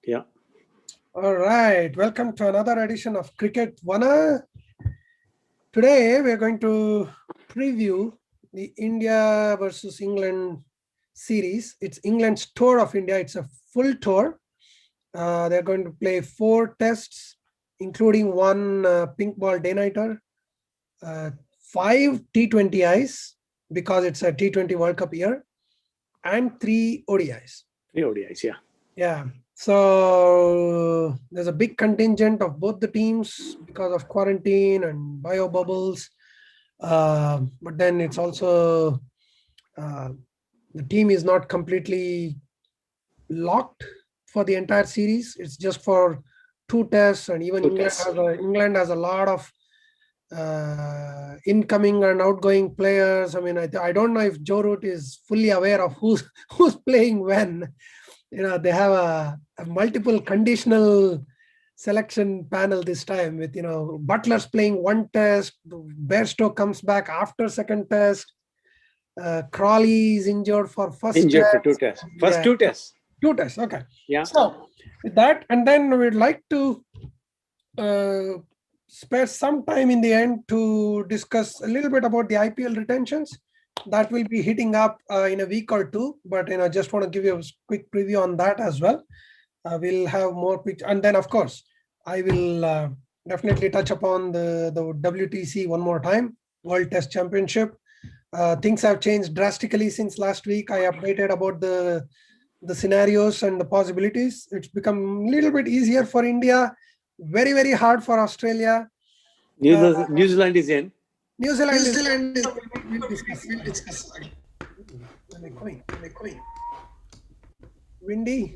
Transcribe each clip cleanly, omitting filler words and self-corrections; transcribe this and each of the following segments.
Yeah. All right. Welcome to another edition of Cricket Vana. Today we are going to preview the India versus England series. It's England's tour of India. It's a full tour. They're going to play 4 tests, including one pink ball day-nighter, 5 T20Is because it's a T20 World Cup year, and 3 ODIs. 3 ODIs, yeah. Yeah. So there's a big contingent of both the teams because of quarantine and bio bubbles. But then it's also the team is not completely locked for the entire series. It's just for 2 tests, and even England has a lot of incoming and outgoing players. I mean, I don't know if Joe Root is fully aware of who's playing when. They have a multiple conditional selection panel this time with, Butler's playing 1 test, Bairstow comes back after 2nd test, Crawley is injured for first Injured test. for 2 tests. First 2 tests. 2 tests, okay. Yeah. So with that, and then we'd like to spare some time in the end to discuss a little bit about the IPL retentions. That will be hitting up in a week or 2, but just want to give you a quick preview on that as well. We'll have more pictures, and then of course I will definitely touch upon the WTC one more time, World Test Championship. Things have changed drastically since last week. I updated about the scenarios and the possibilities. It's become a little bit easier for India, very, very hard for Australia. New Zealand is in. New Zealand is We'll discuss. Windy.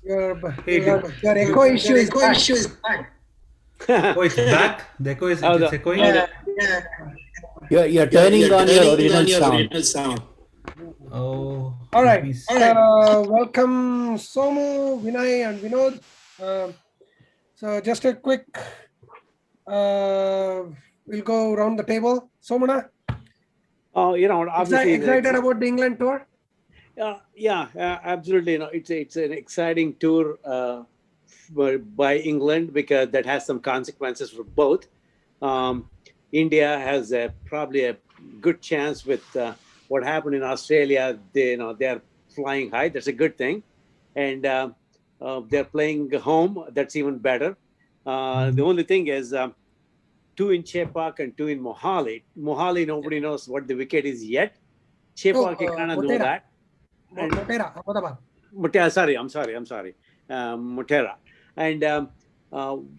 Your Hey, echo issue is back. Oh, it's back. The echo is it's echoing. Yeah. You're turning on your original sound. Oh. All right. please. Welcome Somu, Vinay, and Vinod. So just a quick. We'll go around the table. Somana, Obviously excited about the England tour? Absolutely. It's an exciting tour by England because that has some consequences for both. India has probably a good chance with what happened in Australia. They're flying high. That's a good thing, and they're playing home. That's even better. The only thing is 2 in Chepauk and 2 in Mohali. Mohali, nobody knows what the wicket is yet. Chepauk, you kind of know that. Motera, Ahmedabad. Motera, I'm sorry. Motera. And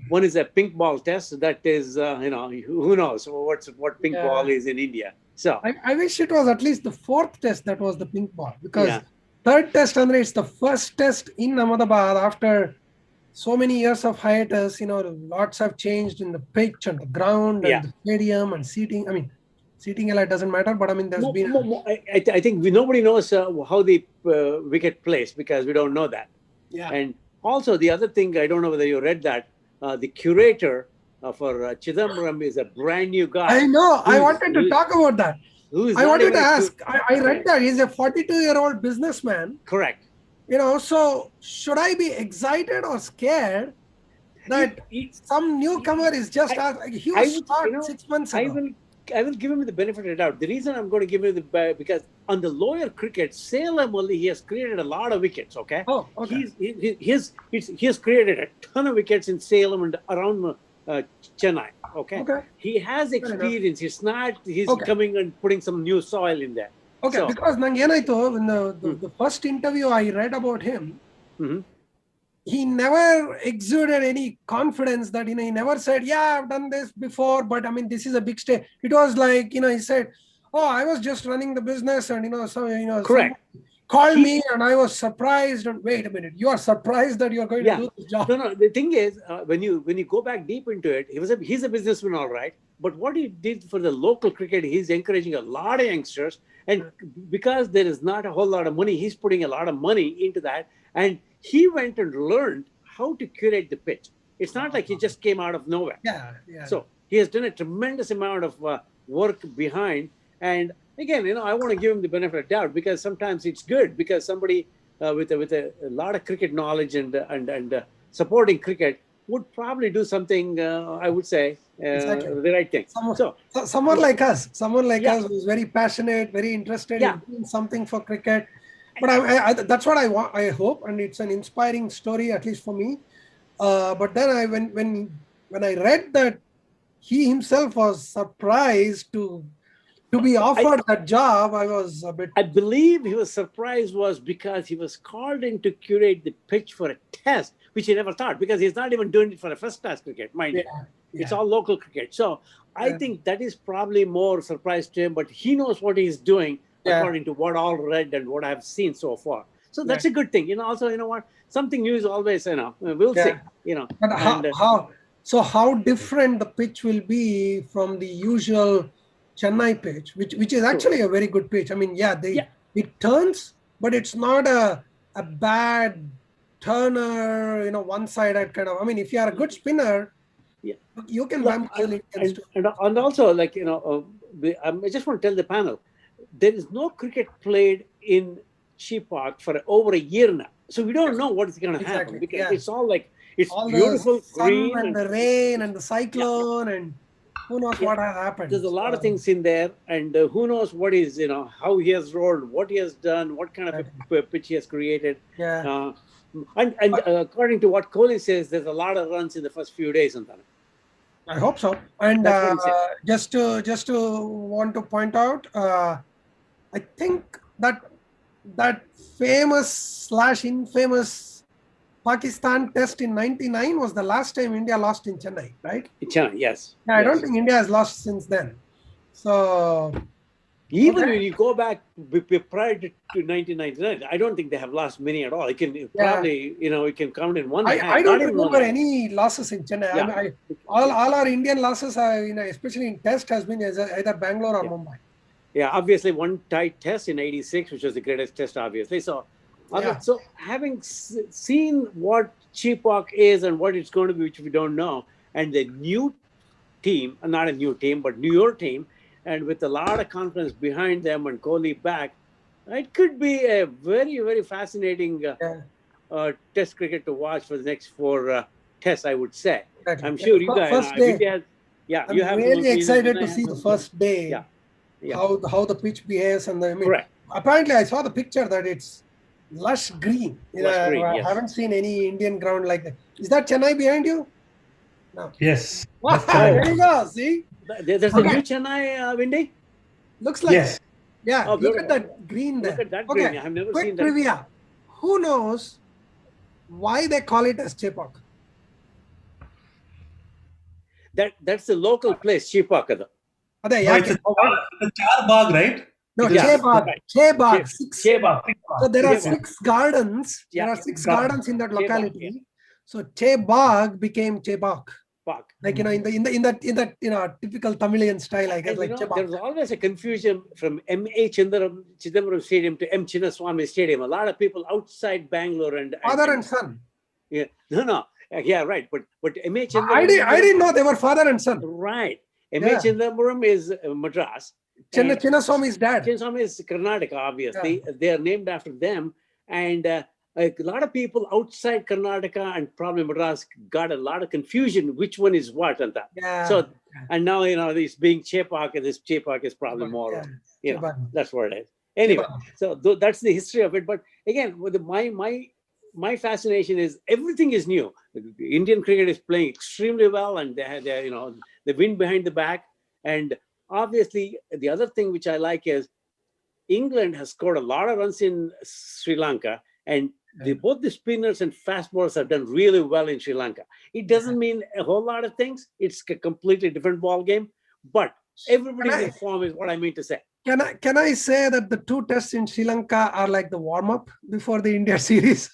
one is a pink ball test. That is, who knows what pink ball is in India. So I wish it was at least the 4th test that was the pink ball, because 3rd test, Andre, it's the first test in Ahmedabad after so many years of hiatus. Lots have changed in the pitch and the ground and the stadium and seating. I mean, seating doesn't matter, but I mean, there's been. I think nobody knows how the wicket plays because we don't know that. Yeah. And also the other thing, I don't know whether you read that, the curator for Chidambaram is a brand new guy. I know. I wanted to talk about that. I wanted to ask. I read that he's a 42-year-old businessman. Correct. So should I be excited or scared that some newcomer is just he was start 6 months ago? I will give him the benefit of the doubt. The reason I'm going to give him because on the lower cricket, Salem only, he has created a lot of wickets. Okay. Oh, okay. He has created a ton of wickets in Salem and around Chennai. Okay. He has experience. He's coming and putting some new soil in there. Okay, so, because Nangenaito, in the first interview I read about him, he never exuded any confidence that, he never said, yeah, I've done this before, but I mean, this is a big stage. It was like, he said, oh, I was just running the business and, correct. Called me and I was surprised. And wait a minute, you are surprised that you're going to do this job. No, the thing is, when you go back deep into it, he's a businessman, all right. But what he did for the local cricket, he's encouraging a lot of youngsters. And because there is not a whole lot of money, he's putting a lot of money into that. And he went and learned how to curate the pitch. It's not like he just came out of nowhere. Yeah. So he has done a tremendous amount of work behind. And again, I want to give him the benefit of doubt because sometimes it's good because somebody with a lot of cricket knowledge and supporting cricket would probably do something. I would say Exactly. the right thing. Someone like us, Yeah. who's very passionate, very interested Yeah. in doing something for cricket. But that's what I want. I hope, and it's an inspiring story, at least for me. But then when I read that he himself was surprised to be offered that job, I was a bit. I believe he was surprised was because he was called in to curate the pitch for a test, which he never thought, because he's not even doing it for a first class cricket, mind you. It's all local cricket. So I think that is probably more surprise to him, but he knows what he's doing according to what all read and what I've seen so far. So that's a good thing. Also, you know what? Something new is always, we'll see, But how different the pitch will be from the usual Chennai pitch, which is actually a very good pitch. I mean, it turns, but it's not a bad turner, one-sided kind of. I mean, if you are a good spinner, you can bamboozle it. And also, I just want to tell the panel, there is no cricket played in Chepauk for over a year now. So we don't know what is going to happen, because it's all it's all beautiful, green, and the rain and the cyclone and who knows what has happened. There's a lot of things in there, and who knows what is, how he has rolled, what he has done, what kind of a pitch he has created. And according to what Kohli says, there's a lot of runs in the first few days. I hope so. And just to want to point out, I think that famous/infamous Pakistan test in '99 was the last time India lost in Chennai, right? In Chennai, yes. I don't think India has lost since then. So even when you go back prior to 1999, I don't think they have lost many at all. You can probably, you can count in one hand. I don't remember any losses in Chennai. I mean, all our Indian losses are, especially in test, has been either Bangalore or Mumbai. Yeah, obviously one tight test in '86, which was the greatest test, obviously. So having seen what Chepauk is and what it's going to be, which we don't know, and the new team, not a new team, but newer team, and with a lot of confidence behind them and Kohli back, it could be a very, very fascinating test cricket to watch for the next 4 tests, I would say. Exactly. I'm sure you guys, first day, I'm really excited to see the first day, how the pitch behaves. And apparently I saw the picture that it's lush green. I haven't seen any Indian ground like that. Is that Chennai behind you? No. Yes. Wow, there you go. See? There's a new Chennai, Windy? Looks like yes. Yeah, look at that green there. Look at that green. I've never seen that. Trivia. Who knows why they call it as Chepauk? That's the local place, Chepauk. It's a Charbagh, right? No, Chepauk. Chepauk. So there are 6 gardens. There are 6 gardens in that locality. So Chepauk became Chepauk. Like in that typical Tamilian style, I guess. There's always a confusion from M.A. Chidambaram Stadium to M. Chinnaswamy Stadium. A lot of people outside Bangalore and father and son. Yeah, no, yeah, right. But M.A. Chidambaram. I didn't know they were father and son. Right. M.A. Chidambaram is Madras. Chinnaswamy's dad. Chinnaswamy is Karnataka, obviously. They are named after them, and a lot of people outside Karnataka and probably Madras got a lot of confusion which one is what and that. So, and now, this being Chepauk, and this Chepauk is probably more, that's what it is. Anyway, so that's the history of it. But again, with my fascination is everything is new. Indian cricket is playing extremely well, and they the wind behind the back. And obviously, the other thing which I like is England has scored a lot of runs in Sri Lanka, and both the spinners and fast bowlers have done really well in Sri Lanka. It doesn't mean a whole lot of things. It's a completely different ball game, but everybody's in form is what I mean to say. Can I say that the 2 tests in Sri Lanka are like the warm-up before the India series?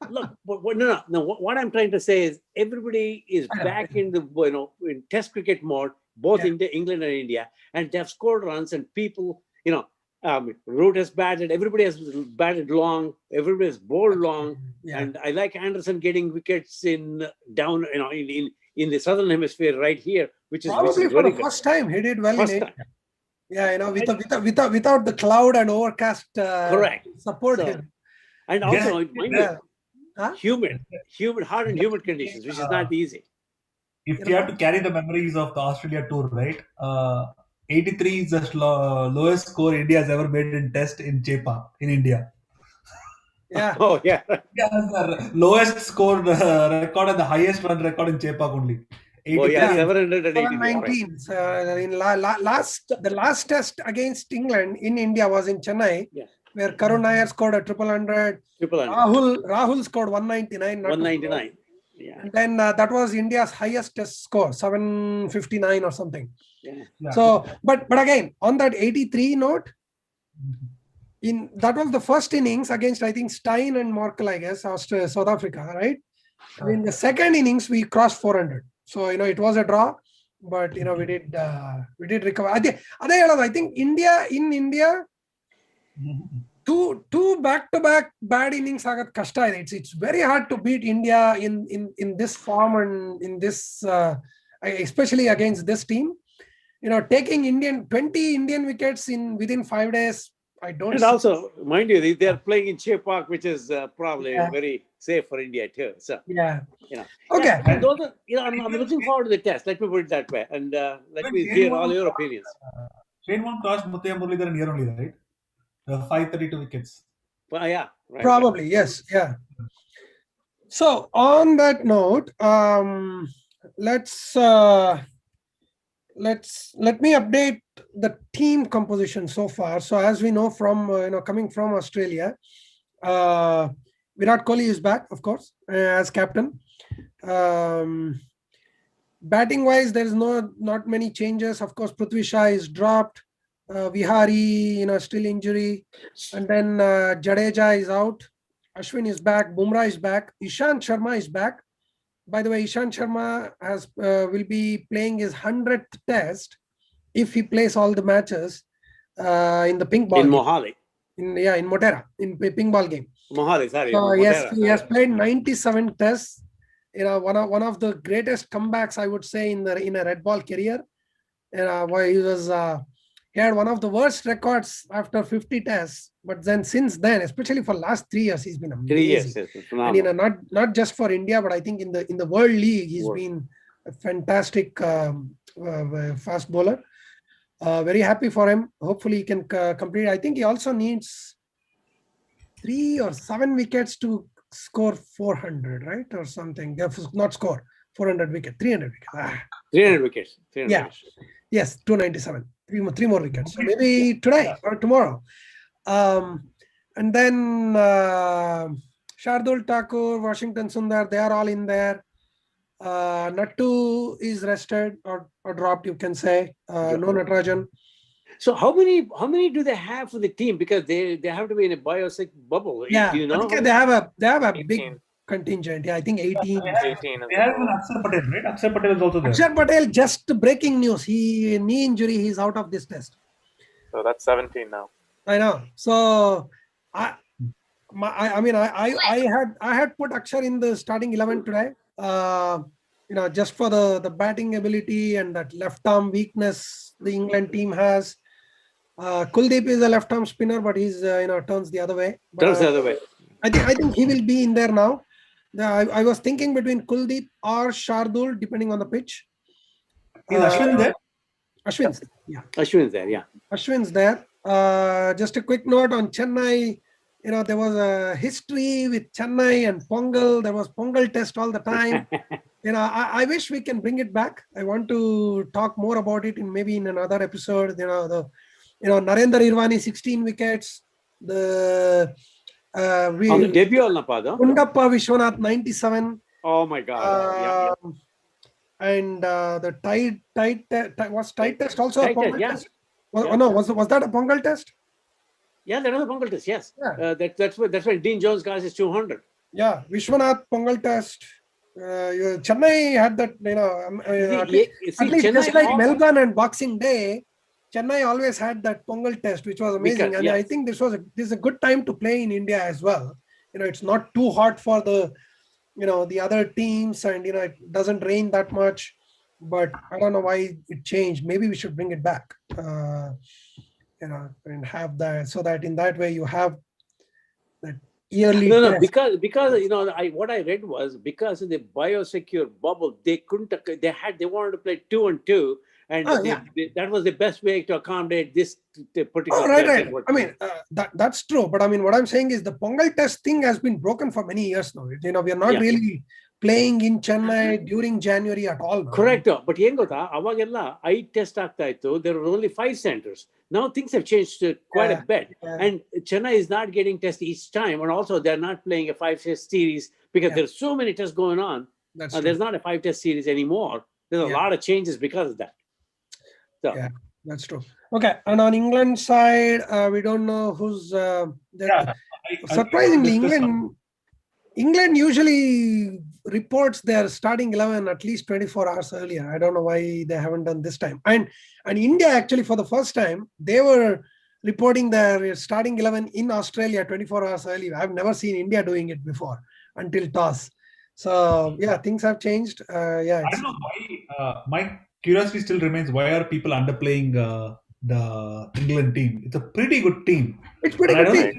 Look, no. What I'm trying to say is everybody is back in the in Test cricket mode, both England and India, and they have scored runs, and people, Root has batted, everybody has batted long, everybody has bowled long, and I like Anderson getting wickets in the southern hemisphere right here, which is probably for the first time he did well in India. Yeah, without the cloud and overcast correct support him. And also, mind you, Yeah. Huh? humid, hot and humid conditions, which is not easy. If you have to carry the memories of the Australia tour, right? 83 is the lowest score India has ever made in test in Chepa in India. Yeah. Oh, yeah. India has the lowest score record and the highest run record in Chepa only. Oh, yeah, 83. 783. Right. 719. In the last test against England in India was in Chennai, Yeah. where Karun Nair scored a triple hundred. Triple hundred. Rahul scored 199. 199. Yeah. And then that was India's highest test score, 759 or something. Yeah. Yeah. So, but again, on that 83 note, that was the first innings against, I think, Stein and Morkel, I guess, South Africa, right? In the second innings, we crossed 400. So, it was a draw, but, we did recover. I think India, two back-to-back bad innings agat kashta ide. It's very hard to beat India in this form and in this, especially against this team. Taking 20 Indian wickets within 5 days, I don't. And also, mind you, they are playing in Chepak, which is probably very safe for India too. So yeah. Okay. Yeah, those are, I'm looking forward to the test. Let me put it that way, and let me hear all your opinions. Shane won't cross Muttiah Muralidharan here only, right? 532 wickets. Well, yeah, right, probably right. Yes, yeah. So on that note, let me update the team composition so far. So as we know from coming from Australia, Virat Kohli is back, of course, as captain. Batting wise, there is not many changes. Of course, Prithvi Shah is dropped. Vihari, still injury, and then Jadeja is out. Ashwin is back. Bumrah is back. Ishant Sharma is back. By the way, Ishant Sharma will be playing his 100th test if he plays all the matches in the pink ball in game. Mohali. In Motera, in pink ball game. Mohali, sorry. So Motera, he has played 97 tests. One of the greatest comebacks, I would say, in a red ball career. He had one of the worst records after 50 tests, but then since then, especially for last 3 years, he's been amazing. 3 years, yes, and not just for India, but I think in the World League, he's been a fantastic fast bowler. Very happy for him. Hopefully, he can complete. I think he also needs 3 or 7 wickets to score 400, right, or something. Not score 400 wickets, 300 wickets. 300 wickets. 300 yeah. wickets. Yes, 297. Three more wickets. So maybe today or tomorrow. And then Shardul Thakur, Washington Sundar, they are all in there. Nattu is rested or dropped, you can say. No Natarajan. So how many do they have for the team? Because they have to be in a biosec bubble. Yeah, do you know? they have a 18. big contingent. Yeah, I think 18. They have an Akshar Patel, right? Akshar Patel is also there. Akshar Patel, just breaking news. Knee injury. He's out of this test. So that's 17 now. I know. So I had put Akshar in the starting 11 today. Just for the batting ability and that left arm weakness the England team has. Kuldeep is a left arm spinner, but he's turns the other way. Turns the other way. I think he will be in there now. I was thinking between Kuldeep or Shardul, depending on the pitch. Is Ashwin there? Ashwin's there, yeah. Ashwin's there, yeah. Ashwin's there. Just a quick note on Chennai. There was a history with Chennai and Pongal. There was Pongal test all the time. I wish we can bring it back. I want to talk more about it maybe in another episode. Narendra Irvani 16 wickets. On the debut, Kundappa Vishwanath 97. Oh my God! And the tight test also a Pongal test? Was that a Pongal test? Yeah, that was a Pongal test. Yes, yeah. That's when Dean Jones got his 200. Yeah, Vishwanath Pongal test. Chennai had that. At least just like Melbourne and Boxing Day, Chennai always had that Pongal test, which was amazing. And I think this is a good time to play in India as well. It's not too hot for the other teams, and it doesn't rain that much. But I don't know why it changed. Maybe we should bring it back. And have that, so that in that way you have that yearly No, test. because what I read was because of the biosecure bubble, they couldn't. They wanted to play 2-2, and that was the best way to accommodate this particular right, test. right. I mean, that's true. But I mean, what I'm saying is the Pongal test thing has been broken for many years now. We are not really playing in Chennai during January at all now. Correct. But ಏನ್ ಗೊತ್ತಾ ಅವಾಗೆಲ್ಲ 5 test ಆಗ್ತಾ ಇತ್ತು. There were only 5 centers. Now things have changed quite a bit. And Chennai is not getting tests each time. And also they're not playing a 5-test series because there's so many tests going on. There's not a 5-test series anymore. There's a lot of changes because of that. So. Yeah, that's true. Okay. And on England side, we don't know who's surprisingly England usually reports their starting 11 at least 24 hours earlier. I don't know why they haven't done this time. And India actually for the first time, they were reporting their starting 11 in Australia 24 hours earlier. I've never seen India doing it before until toss. So yeah, things have changed. I don't know why. My curiosity still remains: why are people underplaying the England team? It's a pretty good team. It's pretty good team.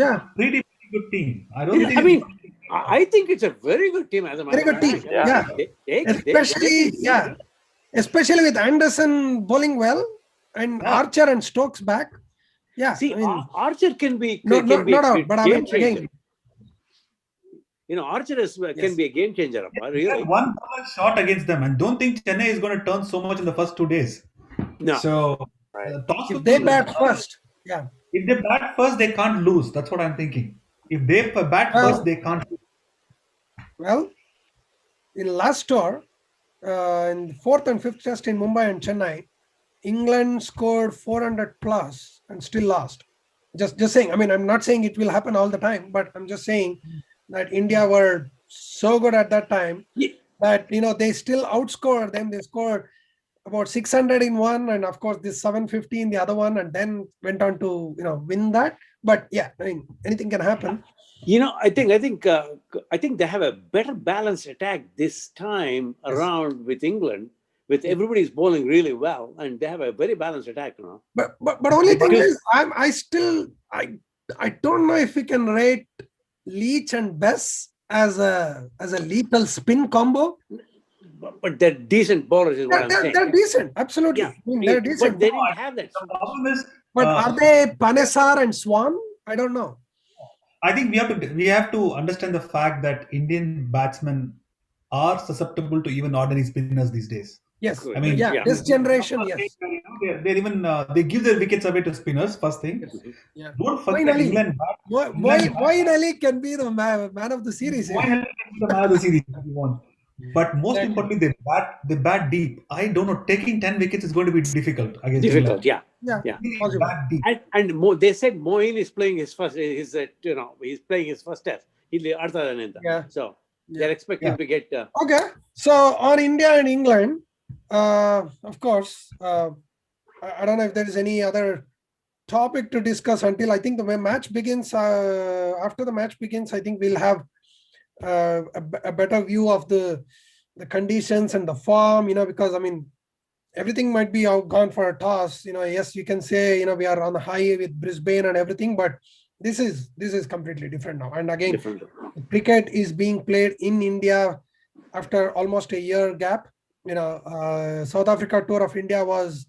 Yeah, pretty good team. I don't think. I mean, I think it's a very good team as a matter very good team. Yeah. Especially with Anderson bowling well and Archer and Stokes back. Yeah. See, I mean, Archer can be no doubt, but I mean again. Archer can be a game changer. Really. One shot against them, and don't think Chennai is going to turn so much in the first 2 days. No. So if they bat first, if they bat first, they can't lose. That's what I'm thinking. If they bat first, they can't lose. Well, in last tour, in the 4th and 5th test in Mumbai and Chennai, England scored 400 plus and still lost. Just saying. I mean, I'm not saying it will happen all the time, but I'm just saying that India were so good at that time that they still outscored them. They scored about 600 in one, and of course this 750 in the other one, and then went on to win that. But yeah, I mean, anything can happen. I think they have a better balanced attack this time around with England, with everybody's bowling really well, and they have a very balanced attack now. But only thing is, I don't know if we can rate Leach and Bess as a lethal spin combo. But they're decent bowlers, is what I'm saying. They're decent, absolutely. Yeah. I mean, they're decent. But they didn't have that. The problem is, but are they Panesar and Swan? I don't know. I think we have to understand the fact that Indian batsmen are susceptible to even ordinary spinners these days. Yes, I mean, this generation, yes. They're even they give their wickets away to spinners. First thing, don't forget England. Moeen Ali can be the man of the series. Moeen Ali can be the man of the series if you want. But most importantly, they bat deep. I don't know. Taking 10 wickets is going to be difficult against England. Yeah. And they said Moeen is playing his first. He's playing his first test. So they're expecting to get. Okay. So on India and England, of course, I don't know if there is any other topic to discuss until I think the match begins. After the match begins, I think we'll have a better view of the conditions and the form, because I mean, everything might be gone for a toss. Yes, you can say, we are on the high with Brisbane and everything, but this is completely different now. And again, cricket is being played in India after almost a year gap. South Africa tour of India was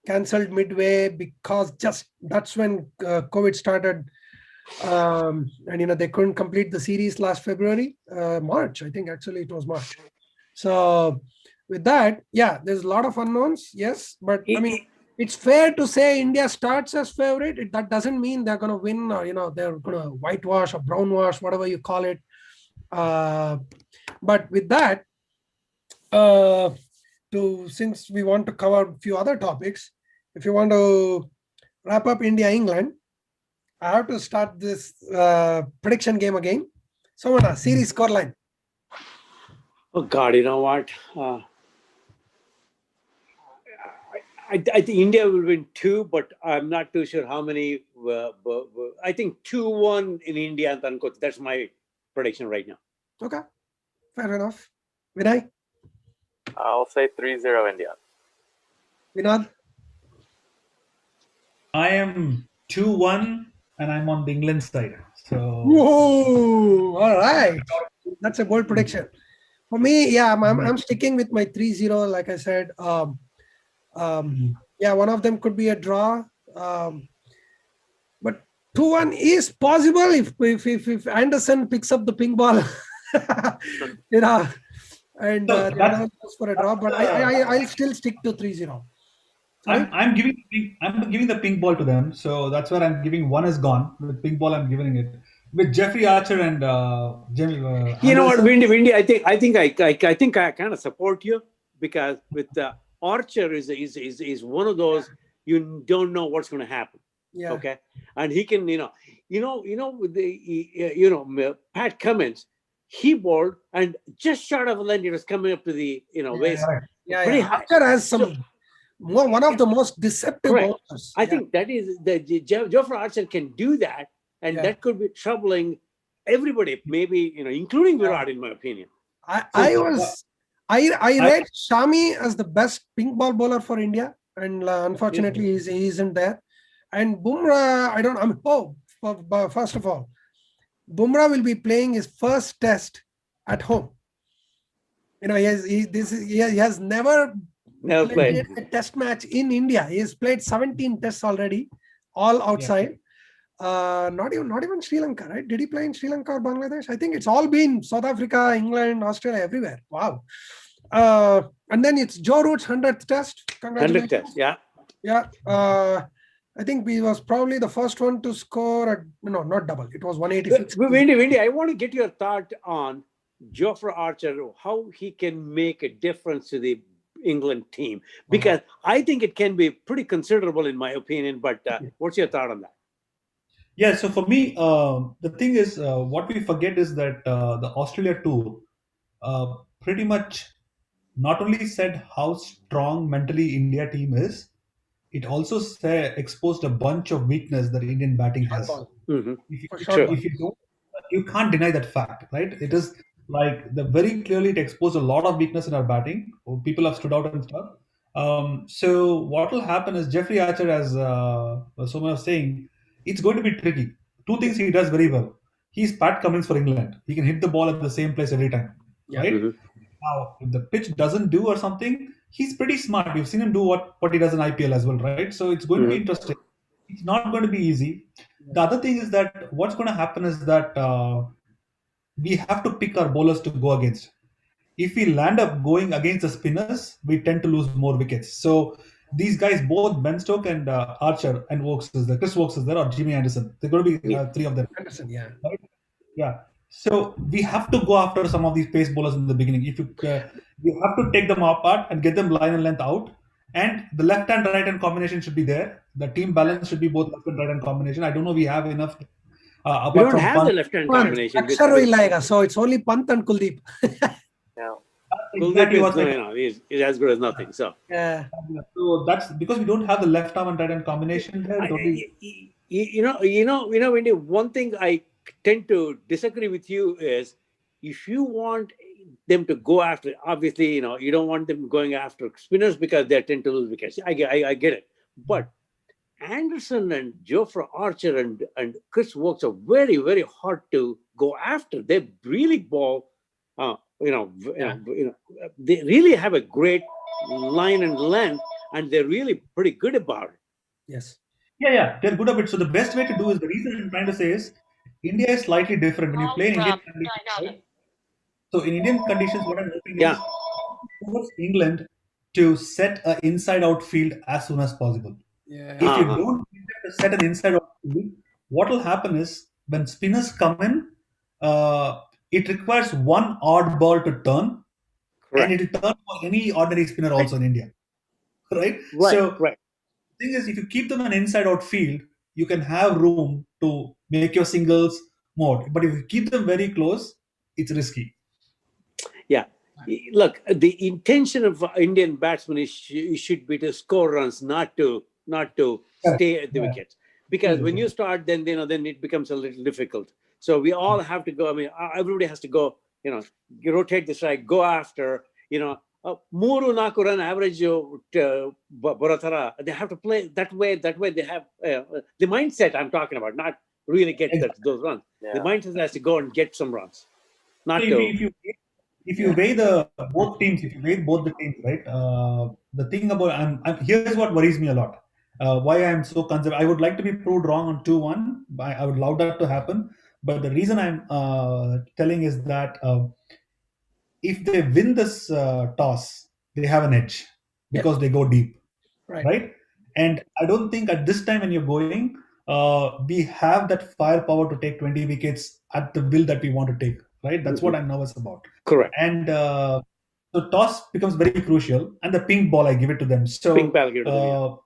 cancelled midway because that's when COVID started. And they couldn't complete the series last February, March. I think actually it was March. So with that, there's a lot of unknowns. Yes, but I mean, it's fair to say India starts as favorite. That doesn't mean they're going to win or they're going to whitewash or brownwash, whatever you call it. But with that, since we want to cover a few other topics, if you want to wrap up India-England, I have to start this prediction game again. So, series scoreline. Oh God, you know what? I think India will win 2, but I'm not too sure how many. I think 2-1 in India and Tankot. That's my prediction right now. Okay, fair enough. Vinay? I'll say 3-0 India. Vinod? I am 2-1. And I'm on the England side. So Whoa! All right, that's a bold prediction. For me, yeah, I'm sticking with my 3-0. Like I said, yeah, one of them could be a draw, but 2-1 is possible if Anderson picks up the pink ball, you know, and So the other one goes for a draw. But I'll still stick to 3-0. Sorry? I'm giving the pink ball to them. So that's where I'm giving one is gone. With pink ball, I'm giving it with Jeffrey Archer and Jimmy You know what, Anderson. Windy, I think I kind of support you, because with Archer is one of those, you don't know what's going to happen. Yeah. Okay, and he can, with the Pat Cummins, he bowled and just short of a length, it was coming up to the waist, Yeah, pretty yeah. high. Archer has some one of the most deceptive Correct. bowlers. I think that is the Geoffrey Archer can do that, and that could be troubling everybody, maybe including Virat, in my opinion. I rate Shami as the best pink ball bowler for India, and unfortunately he isn't there. And Bumrah, first of all, Bumrah will be playing his first test at home. He has never played a test match in India. He has played 17 tests already, all outside. Not even Sri Lanka, right? Did he play in Sri Lanka or Bangladesh? I think it's all been South Africa, England, Australia, everywhere. Wow. And then it's Joe Root's 100th test. Congratulations. 100th test, yeah. Yeah. I think he was probably the first one to score not double. It was 186. Windy, I want to get your thought on Geoffrey Archer, how he can make a difference to the England team, because I think it can be pretty considerable in my opinion. But what's your thought on that? Yeah, so for me, the thing is, what we forget is that the Australia tour pretty much not only said how strong mentally India team is, it also exposed a bunch of weakness that Indian batting has. Mm-hmm. If you don't, you can't deny that fact, right? It is like very clearly it exposed a lot of weakness in our batting. People have stood out and stuff. So what will happen is Jeffrey Archer, as someone was saying, it's going to be tricky. Two things he does very well. He's Pat Cummins for England. He can hit the ball at the same place every time, right? Mm-hmm. Now, if the pitch doesn't do or something, he's pretty smart. We've seen him do what he does in IPL as well, right? So it's going to be interesting. It's not going to be easy. The other thing is that what's going to happen is that we have to pick our bowlers to go against. If we land up going against the spinners, we tend to lose more wickets. So these guys, both Ben Stokes and Archer and Chris Wokes is there, or Jimmy Anderson. They're going to be three of them. Anderson, yeah. Right? Yeah. So we have to go after some of these pace bowlers in the beginning. If you have to take them apart and get them line and length out, and the left hand right hand combination should be there. The team balance should be both left and right hand combination. I don't know we have enough. We don't have the left hand combination. So it's only Pant and Kuldeep. No. Kuldeep is as good as nothing. So So that's because we don't have the left arm and right hand combination there. Wendy, one thing I tend to disagree with you is, if you want them to go after, obviously, you don't want them going after spinners because they tend to lose wickets. I get it. But Anderson and Geoffrey Archer and Chris Wokes are very, very hard to go after. They really bowl, they really have a great line and length, and they're really pretty good about it. Yes. Yeah, they're good at it. So the best way to do is, the reason I'm trying to say is, India is slightly different when you play in Indian conditions. Right? So in Indian conditions, what I'm hoping is towards England to set an inside-out field as soon as possible. Yeah. If you don't set an inside-out field, what will happen is, when spinners come in, it requires one odd ball to turn, and it will turn for any ordinary spinner also in India, right? So the thing is, if you keep them an inside-out field, you can have room to make your singles more. But if you keep them very close, it's risky. Yeah. Look, the intention of Indian batsmen should be to score runs, not to stay at the wickets. Because when you start, then it becomes a little difficult. So we all have to go. I mean, everybody has to go. You rotate the strike, go after. Muru naku run average Boratara. They have to play that way. They have the mindset I'm talking about, not really get those runs. The mindset has to go and get some runs, not So to. if you weigh the both teams, if you weigh both the teams, right? The thing about here's what worries me a lot. Why I'm so conservative. I would like to be proved wrong on 2-1. I would love that to happen. But the reason I'm telling is that if they win this toss, they have an edge because they go deep, right? And I don't think at this time when you're going, we have that firepower to take 20 wickets at the will that we want to take, right? That's what I'm nervous about. Correct. And the toss becomes very crucial, and the pink ball I give it to them. So Pink ball, give it to them,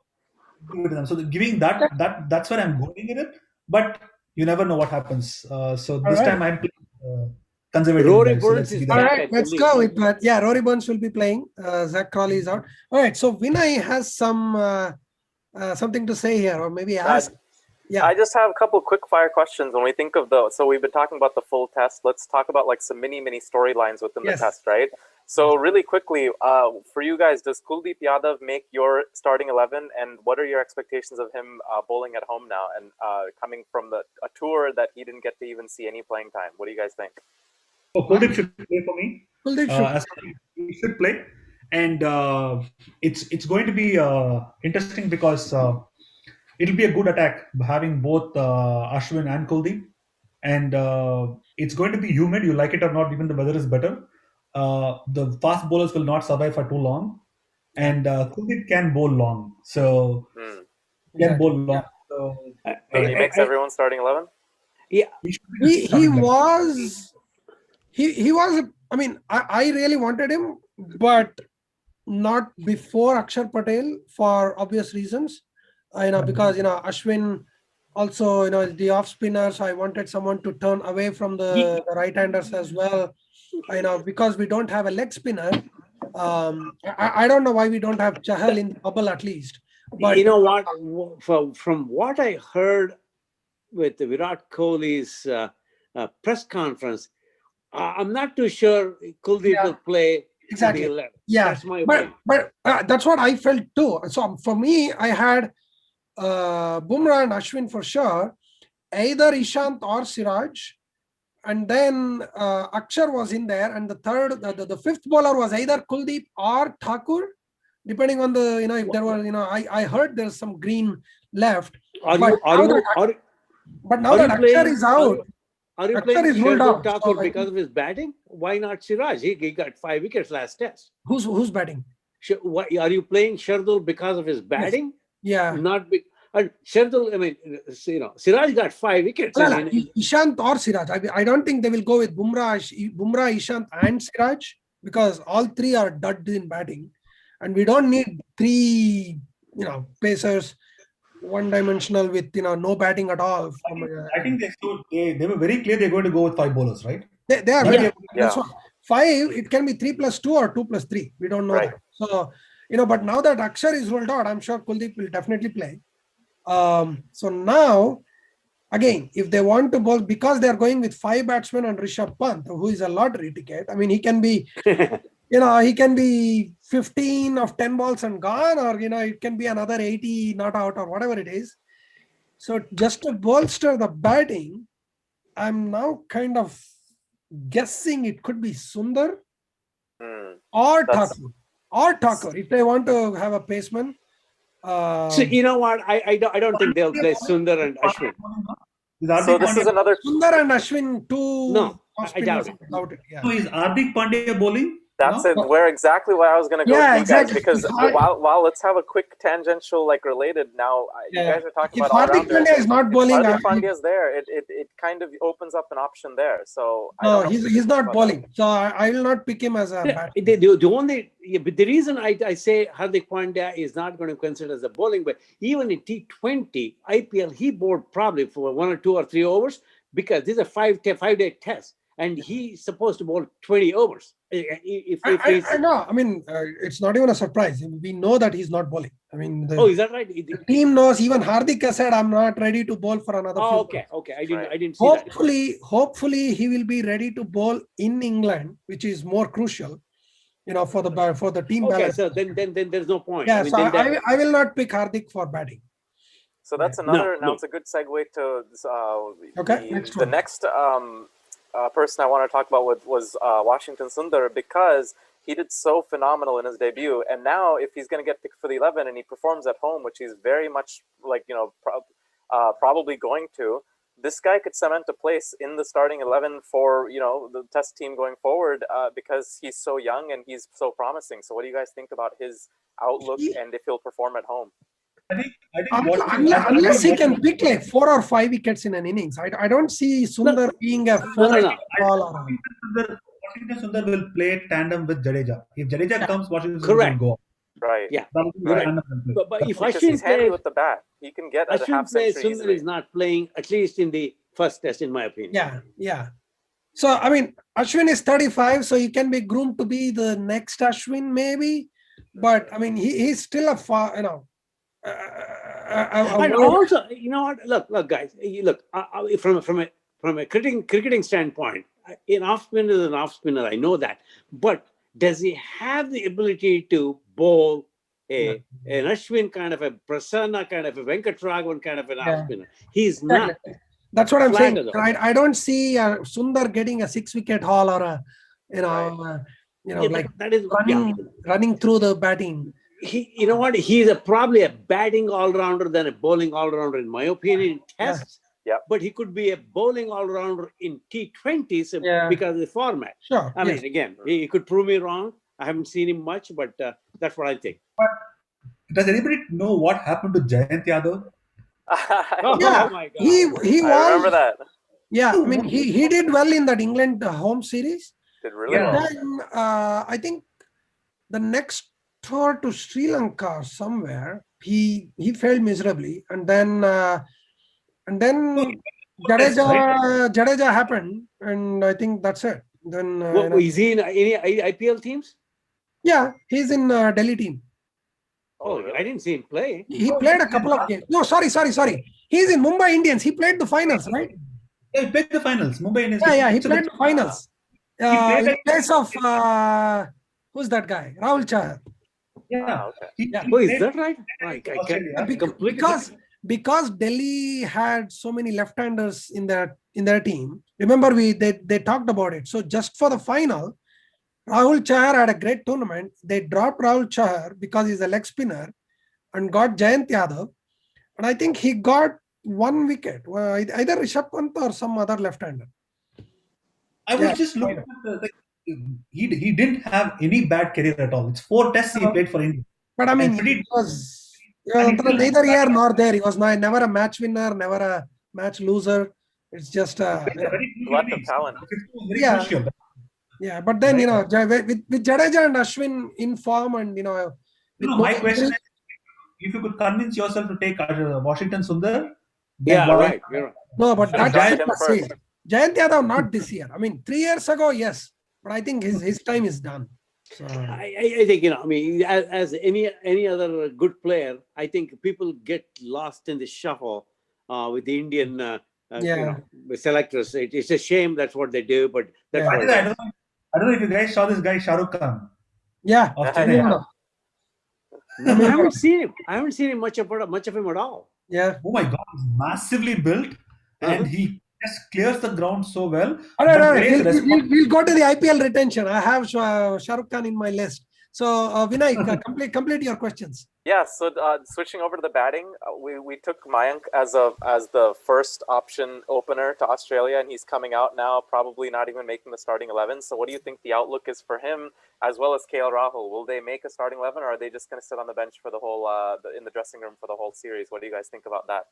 give it to them. So giving that's where I'm going in it. But you never know what happens. So this time I'm conservative. Rory guys. So Burns is All back, right, I let's believe. go with that. Yeah, Rory Burns will be playing. Zach Crawley is out. All right, so Vinay has some something to say here, or maybe ask. Yeah, I just have a couple of quick fire questions when we think of so we've been talking about the full test. Let's talk about like some mini storylines within the test, right? So really quickly, for you guys, does Kuldeep Yadav make your starting 11? And what are your expectations of him bowling at home now and coming from a tour that he didn't get to even see any playing time? What do you guys think? Oh, Kuldeep should play for me. Kuldeep he should play, and it's going to be interesting because it'll be a good attack having both Ashwin and Kuldeep, and it's going to be humid. You like it or not, even the weather is better. The fast bowlers will not survive for too long, and Kuldeep can bowl long, so can bowl long. So he makes everyone starting 11. Yeah, he was. He was. I mean, I really wanted him, but not before Akshar Patel for obvious reasons. Because Ashwin also is the off spinner, so I wanted someone to turn away from the right-handers as well. Because we don't have a leg spinner. I don't know why we don't have Chahal in the bubble at least. But you know what? From what I heard with Virat Kohli's press conference, I'm not too sure Kuldeep will play exactly. the 11. Yeah, that's my opinion. But that's what I felt too. So for me, I had Bumrah and Ashwin for sure, either Ishant or Siraj, and then Akshar was in there, and the third, the fifth bowler was either Kuldeep or Thakur, depending on the if there were I heard there's some green left. But now that Akshar is out. Are you playing Shardul Thakur because of his batting? Why not Siraj? He got 5 wickets last test. Who's batting? Are you playing Shardul because of his batting? Yes. Yeah. Not big. And Shardul, I mean, Siraj got 5 wickets. Ishant or Siraj. I don't think they will go with Bumrah, Ishant, and Siraj because all three are duds in batting, and we don't need 3, pacers. One-dimensional with no batting at all. I think they were very clear they're going to go with 5 bowlers, right? They are very clear. So 5, it can be 3+2 or 2+3. We don't know that. So but now that Akshar is rolled out, I'm sure Kuldeep will definitely play. So now, again, if they want to bowl, because they are going with 5 batsmen and Rishabh Pant, who is a lottery ticket. I mean, he can be. He can be 15 of 10 balls and gone, or, it can be another 80 not out or whatever it is. So just to bolster the batting, I'm now kind of guessing it could be Sundar or Thakur. If they want to have a paceman. So you know what? I don't think they'll play Sundar and Ashwin. So this is another Sundar and Ashwin too. No, I doubt it. Yeah. So is Hardik Pandya bowling? That's it. Where exactly why I was going to go with you guys, because while let's have a quick tangential related now. You guys are talking about Hardik Pandya is not bowling. Hardik Pandya is there. It kind of opens up an option there. So no, he's not bowling. So I will not pick him as a batsman. The reason I say Hardik Pandya is not going to consider as a bowling, but even in T20 IPL he bowled probably for 1 or 2 or 3 overs because this is a 5-day test. And he's supposed to bowl 20 overs. I know. I mean, it's not even a surprise. We know that he's not bowling. I mean, is that right? The team knows. Even Hardik has said, "I'm not ready to bowl for another." Okay. I didn't see that. Hopefully, he will be ready to bowl in England, which is more crucial. For the team balance. Okay, so then there's no point. Yeah, I will not pick Hardik for batting. So that's another. Now it's a good segue to the next person I want to talk about was Washington Sundar, because he did so phenomenal in his debut, and now if he's going to get picked for the 11 and he performs at home, which he's very much probably going to, this guy could cement a place in the starting 11 for the Test team going forward, because he's so young and he's so promising. So what do you guys think about his outlook and if he'll perform at home? I think unless he can pick like 4 or 5 wickets in an innings, I don't see Sundar being a Washington Sundar will play tandem with Jadeja. If Jadeja comes, Washington Sundar will go. Right. Yeah. Right. But if because he's handy with the bat, he can get at a half century Sundar easily. is not playing, at least in the first test, in my opinion. Yeah. So I mean, Ashwin is 35, so he can be groomed to be the next Ashwin, maybe. But I mean, he's still a far, and also, you know what? Look, guys. Look, from a cricketing standpoint, an off spinner is an off spinner. I know that, but does he have the ability to bowl an Ashwin kind of a Prasanna kind of a Venkatraghavan kind of an off spinner? He's not. That's what I'm saying. Right? I don't see Sundar getting a 6-wicket haul or a like that is running through the batting. You know what? He's probably a batting all-rounder than a bowling all-rounder, in my opinion, in tests. Yeah. But he could be a bowling all-rounder in T20s because of the format. Sure. I mean, again, he could prove me wrong. I haven't seen him much, but that's what I think. But does anybody know what happened to Jayant Yadav? Oh my God. He was. I remember that. Yeah, I mean, he did well in that England home series. Did really well. Then I think the next tour to Sri Lanka or somewhere, he failed miserably, and then Jadeja happened, and I think that's it. Then is he in any IPL teams? Yeah, he's in Delhi team. Oh, I didn't see him play. He played a couple of games. No, sorry. He's in Mumbai Indians. He played the finals, right? Yeah, he played the finals. Mumbai Indians. Yeah, he played the finals. In place of who's that guy? Rahul Chahar. Yeah. Oh, is that right? Because Delhi had so many left-handers in their team. Remember, they talked about it. So just for the final, Rahul Chahar had a great tournament. They dropped Rahul Chahar because he's a leg spinner and got Jayant Yadav. And I think he got 1 wicket, either Rishabh Pant or some other left-hander. I was just looking at he didn't have any bad career at all. It's 4 tests he played for India. But I mean, he was neither here nor there. He was never a match winner, never a match loser. It's just lot of talent. Yeah, but then with Jadeja and Ashwin in form, and my question is, if you could convince yourself to take Washington Sundar, right. No, but that's Jayant Yadav not this year. I mean, 3 years ago, yes, but I think his time is done. So I think as any other good player, I think people get lost in the shuffle with the Indian selectors. It's a shame that's what they do, but that's I don't know if you guys saw this guy Shah Rukh Khan. Yeah, I haven't seen him. I haven't seen him much of him at all. Yeah. Oh my God, he's massively built, and he just clears the ground so well. All right. We'll go to the IPL retention. I have Shah Rukh Khan in my list. So Vinay, complete your questions. Yeah. So switching over to the batting, we took Mayank as the first option opener to Australia, and he's coming out now, probably not even making the starting 11. So what do you think the outlook is for him, as well as KL Rahul? Will they make a starting 11, or are they just going to sit on the bench for the whole in the dressing room for the whole series? What do you guys think about that?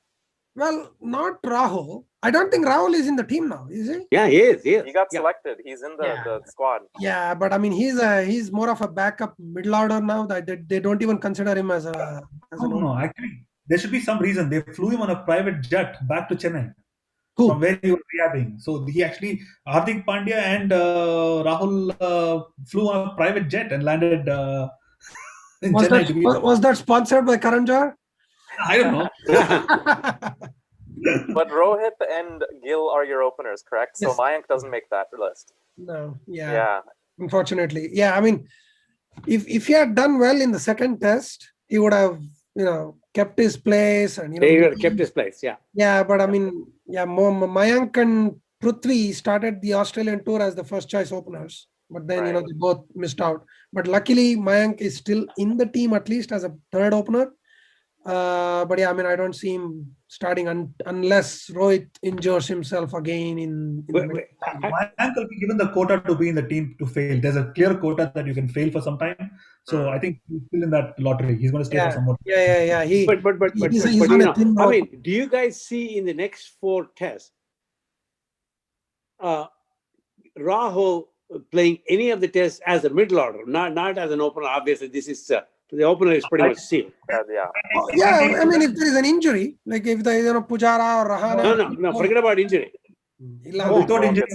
Well, not Rahul. I don't think Rahul is in the team now, is he? Yeah, he is. He got selected. He's in the squad. Yeah, but I mean, he's more of a backup middle order now. That they don't even consider him as a. No, actually, there should be some reason. They flew him on a private jet back to Chennai. Who? From where he was rehabbing. So he actually, Hardik Pandya and Rahul flew on a private jet and landed in Chennai. Was that sponsored by Karan Johar? I don't know. But Rohit and Gill are your openers, correct? Yes. So Mayank doesn't make that list. No. Yeah. Unfortunately. Yeah, I mean, if he had done well in the second test, he would have, kept his place, and They kept his place. Yeah. Yeah, but I mean, yeah, Mayank and Prithvi started the Australian tour as the first choice openers, but then Right. they both missed out. But luckily, Mayank is still in the team at least as a third opener. But yeah, I mean, I don't see him starting unless Rohit injures himself again in the middle. Mayank will be given the quota to be in the team to fail. There's a clear quota that you can fail for some time. So I think he's still in that lottery. He's going to stay for some more. Yeah. But He's on a thin I rope. mean, do you guys see in the next 4 tests Rahul playing any of the tests as a middle order, not as an opener? Obviously, this is the opener is pretty much sealed. Yeah, I mean, if there is an injury, like if there is Pujara or Rahane. No, forget about injury. Without injury,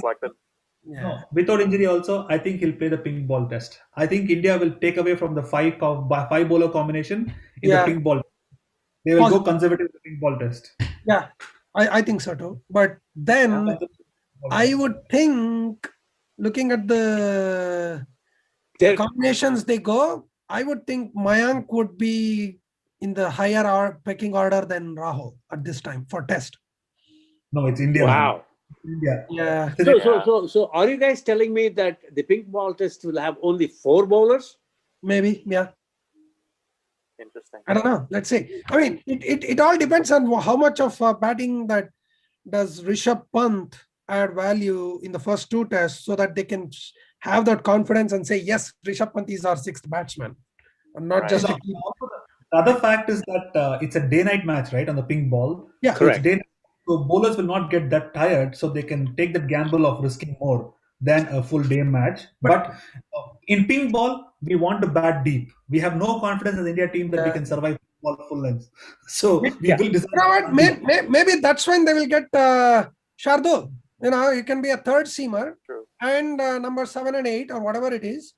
Yeah. without injury also, I think he'll play the pink ball test. I think India will take away from the five bowler combination in the pink ball. They will go conservative in the pink ball test. Yeah, I think so too. But then I would think, looking at the combinations they go, I would think Mayank would be in the higher pecking order than Rahul at this time for test. No, it's India. Wow. India. Yeah. So are you guys telling me that the pink ball test will have only 4 bowlers? Maybe, yeah. Interesting. I don't know. Let's see. I mean, it all depends on how much of batting that does Rishabh Pant add value in the first 2 tests, so that they can have that confidence and say, yes, Rishabh Pant is our 6th batsman, and not just. The other fact is that it's a day-night match, right, on the pink ball. Yeah, so correct. So bowlers will not get that tired, so they can take the gamble of risking more than a full day match. But in pink ball, we want to bat deep. We have no confidence in the India team that we can survive ball full length. So we will decide. You know what? Maybe that's when they will get Shardul. You can be a third seamer. True. And number 7 and 8 or whatever it is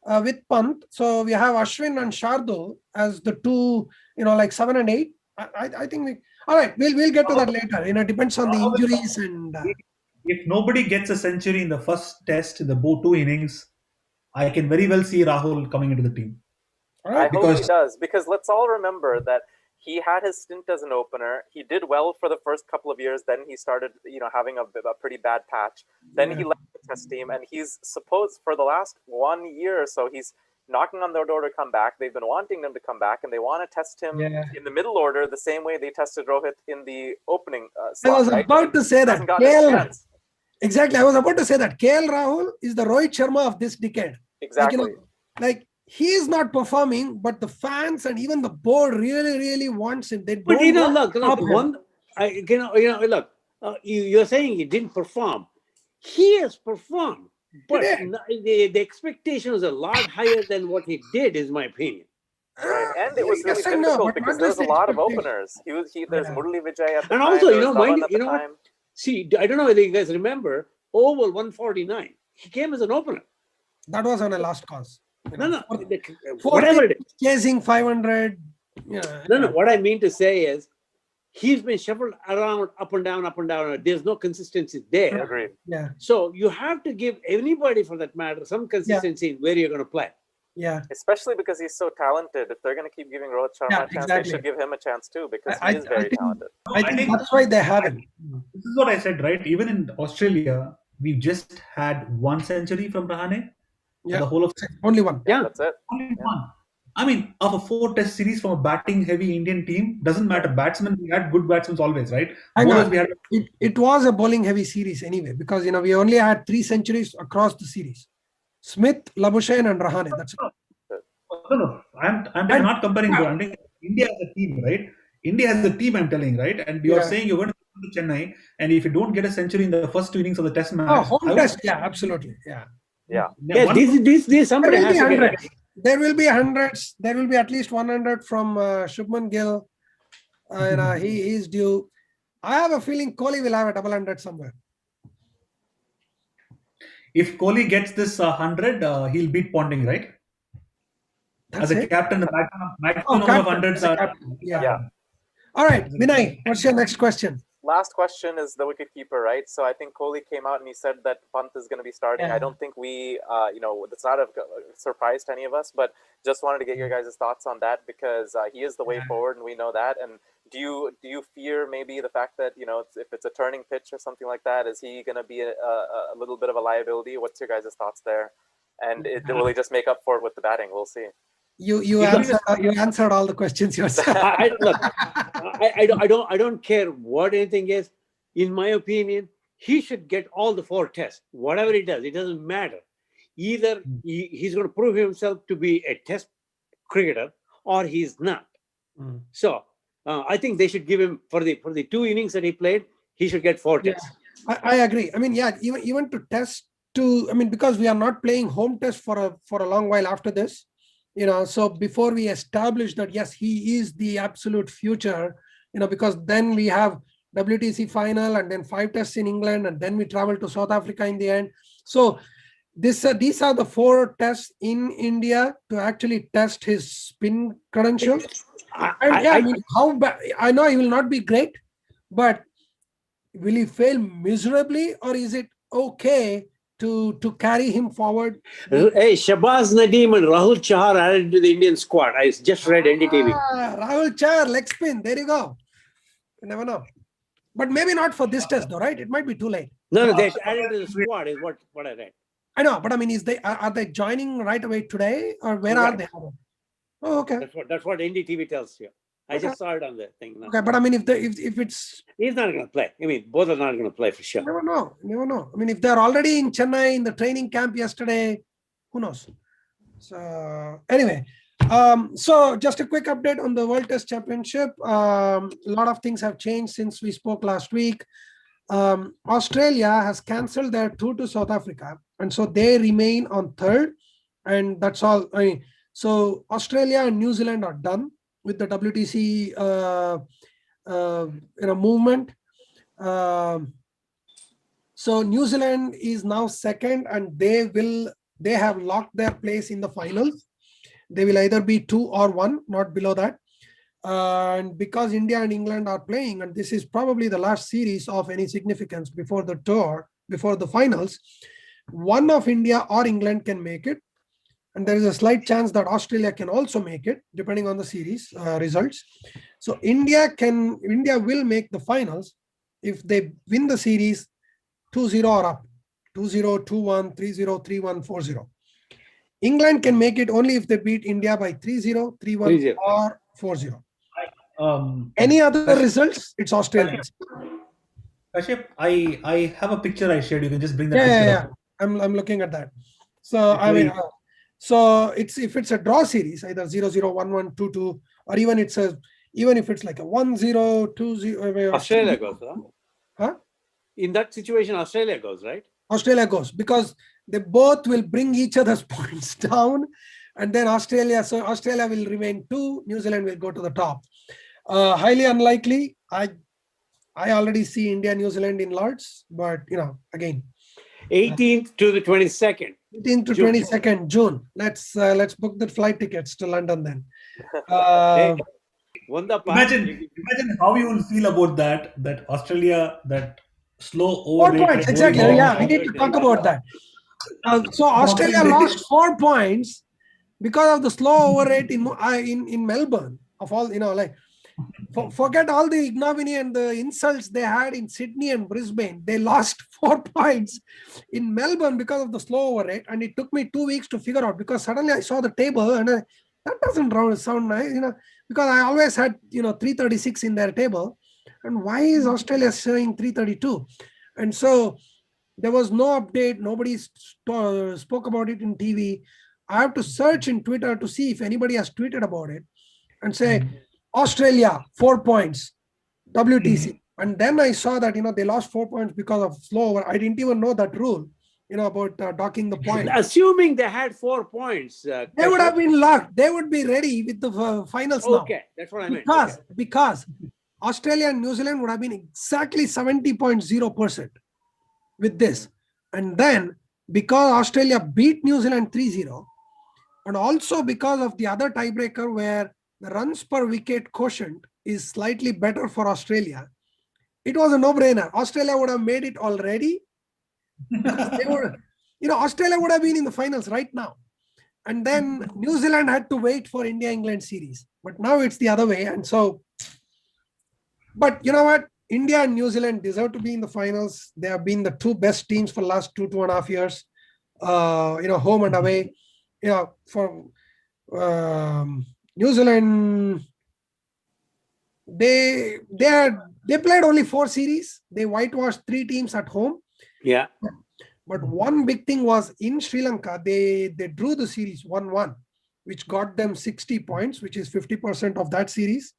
with Pant. So we have Ashwin and Shardul as the 2, like 7 and 8. I think all right, we'll get to that later. It depends on the injuries and. If nobody gets a century in the first test, in the 2 innings, I can very well see Rahul coming into the team. I hope he does, because let's all remember that he had his stint as an opener. He did well for the first couple of years. Then he started, having a pretty bad patch. Then he left the test team, and he's supposed for the last 1 year or so, he's knocking on their door to come back. They've been wanting them to come back, and they want to test him in the middle order the same way they tested Rohit in the opening slot. I was about to say that. Exactly. I was about to say that KL Rahul is the Rohit Sharma of this decade. Exactly. He is not performing, but the fans and even the board really, really wants him. Look, you're saying he didn't perform. He has performed, but the expectation was a lot higher than what he did, is my opinion. Right. And it was really difficult because there's a lot of openers. There's Murali Vijay at the time. And also, what? See, I don't know whether you guys remember, Oval 149. He came as an opener. That was on a last cause. No. Whatever it is. Chasing 500. No. What I mean to say is, he's been shuffled around, up and down. There's no consistency there. Agreed. Yeah. So you have to give anybody, for that matter, some consistency in where you're going to play. Yeah. Especially because he's so talented. If they're going to keep giving Rohit Sharma a chance, they should give him a chance too, because he is very talented. I think that's why they have him. This is what I said, right? Even in Australia, we just had 1 century from Rahane. Yeah. The whole of only 1. Yeah, that's it. Only 1. I mean, of a 4 test series from a batting heavy Indian team, doesn't matter. Batsmen, we had good batsmen always, right? It was a bowling heavy series anyway, because we only had 3 centuries across the series. Smith, Labuschagne, and Rahane. That's it. No. I'm not comparing. I'm saying India as a team, right? India as a team, I'm telling, right? And you're saying you're going to go to Chennai, and if you don't get a century in the first 2 innings of the test match, home test, absolutely, These somebody has to get it. There will be hundreds. There will be at least 100 from Shubman Gill. He is due. I have a feeling Kohli will have a double 100 somewhere. If Kohli gets this 100, he'll beat Ponting, right? That's as a captain, the maximum number of hundreds are. Yeah. All right, Vinay, what's your next question? last question is the wicketkeeper, right? So I think Kohli came out and he said that Pant is going to be starting. Yeah. I don't think we, it's not a surprise to any of us, but just wanted to get your guys' thoughts on that because he is the way forward and we know that. And do you fear maybe the fact that, if it's a turning pitch or something like that, is he going to be a little bit of a liability? What's your guys' thoughts there? And will he just make up for it with the batting? We'll see. You answered all the questions yourself. I don't care what anything is. In my opinion, he should get all the 4 tests. Whatever he does, it doesn't matter. Either he's going to prove himself to be a test cricketer or he's not. So I think they should give him for the 2 innings that he played. He should get 4 tests. I agree. I mean, even to test because we are not playing home test for a long while after this. So before we establish that, yes, he is the absolute future, because then we have WTC final and then 5 tests in England and then we travel to South Africa in the end. So these are the 4 tests in India to actually test his spin credentials. How bad? I know he will not be great, but will he fail miserably or is it okay to carry him forward? Hey, Shabaz Nadeem and Rahul Chahar added to the Indian squad. I just read NDTV. Rahul Chahar, leg spin. There you go. You never know. But maybe not for this test, though, right? It might be too late. No, they added to the squad is what I read. I know, but I mean, are they joining right away today, or where are they? Oh, okay. That's what NDTV tells you. I just saw it on the thing. Okay, but I mean, if it's he's not going to play. I mean, both are not going to play for sure. Never know. I mean, if they're already in Chennai in the training camp yesterday, who knows? So anyway, so just a quick update on the World Test Championship. A lot of things have changed since we spoke last week. Australia has cancelled their tour to South Africa, and so they remain on 3rd, and that's all. I mean, so Australia and New Zealand are done with the WTC movement. So New Zealand is now 2nd, and they have locked their place in the finals. They will either be 2 or 1, not below that. And because India and England are playing, and this is probably the last series of any significance before the tour, before the finals, one of India or England can make it. And there is a slight chance that Australia can also make it, depending on the series results. So India will make the finals if they win the series 2-0 or up, 2-0, 2-1, 3-0, 3-1, 4-0. England can make it only if they beat India by 3-0, 3-1, or 4-0. Any other results, it's Australia. Kashyap, I have a picture I shared. You can just bring that picture up. I'm looking at that. So I mean, so if it's a draw series, either 0-0, 1-1, 2-2, or even if it's like a 1-0, 2-0. Australia goes, huh? In that situation, Australia goes, right? Australia goes because they both will bring each other's points down, and then Australia will remain 2, New Zealand will go to the top. Highly unlikely. I already see India, New Zealand in Lords, but again, 18th to the 22nd. 18th to 22nd June. Let's book the flight tickets to London then. Imagine how you will feel about that Australia, that slow over 4 points, exactly. Yeah, we need to talk about that. So Australia lost 4 points because of the slow over rate in Melbourne. Of all, forget all the ignominy and the insults they had in Sydney and Brisbane. They lost 4 points in Melbourne because of the slow over rate, and it took me 2 weeks to figure out, because suddenly I saw the table and that doesn't sound nice, because I always had 336 in their table, and why is Australia showing 332? And so there was no update. Nobody spoke about it in TV. I have to search in Twitter to see if anybody has tweeted about it and say, Australia, 4 points, WTC. And then I saw that, they lost 4 points because of slow over. I didn't even know that rule, about docking the point. Assuming they had 4 points. They would have been locked. They would be ready with the finals now. Okay, that's what I meant. Because Australia and New Zealand would have been exactly 70.0% with this. And then because Australia beat New Zealand 3-0, and also because of the other tiebreaker where the runs per wicket quotient is slightly better for Australia, it was a no-brainer. Australia would have made it already. They would, Australia would have been in the finals right now. And then New Zealand had to wait for India-England series. But now it's the other way. And so, but you know what? India and New Zealand deserve to be in the finals. They have been the two best teams for the last 2.5 years. Home and away. For New Zealand, they played only 4 series. They whitewashed 3 teams at home. Yeah. But one big thing was in Sri Lanka, they drew the series 1-1, which got them 60 points, which is 50% of that series.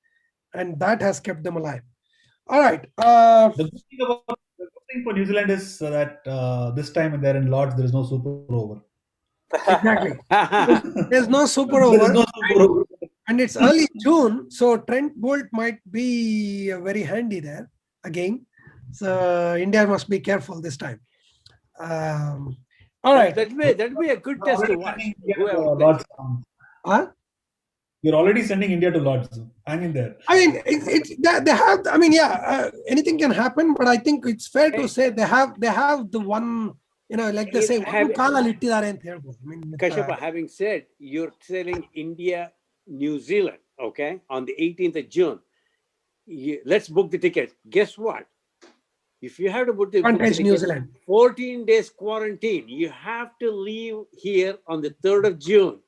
And that has kept them alive. All right. The good thing for New Zealand is that this time when they're in Lords, there is no super over. Exactly. There's no super There is over. no super over. And it's early June, so Trent Bolt might be very handy there again. So India must be careful this time. All right. That'd be a good test to watch. Lords. Huh? You're already sending India to Lords. Hang in there. I mean, they have. I mean, anything can happen, but I think it's fair to say they have the one. Like they say, Kashyapa, having said, you're telling India, New Zealand, okay, on the 18th of June. Let's book the ticket. Guess what? If you have to book the ticket, New Zealand 14 days quarantine, you have to leave here on the 3rd of June.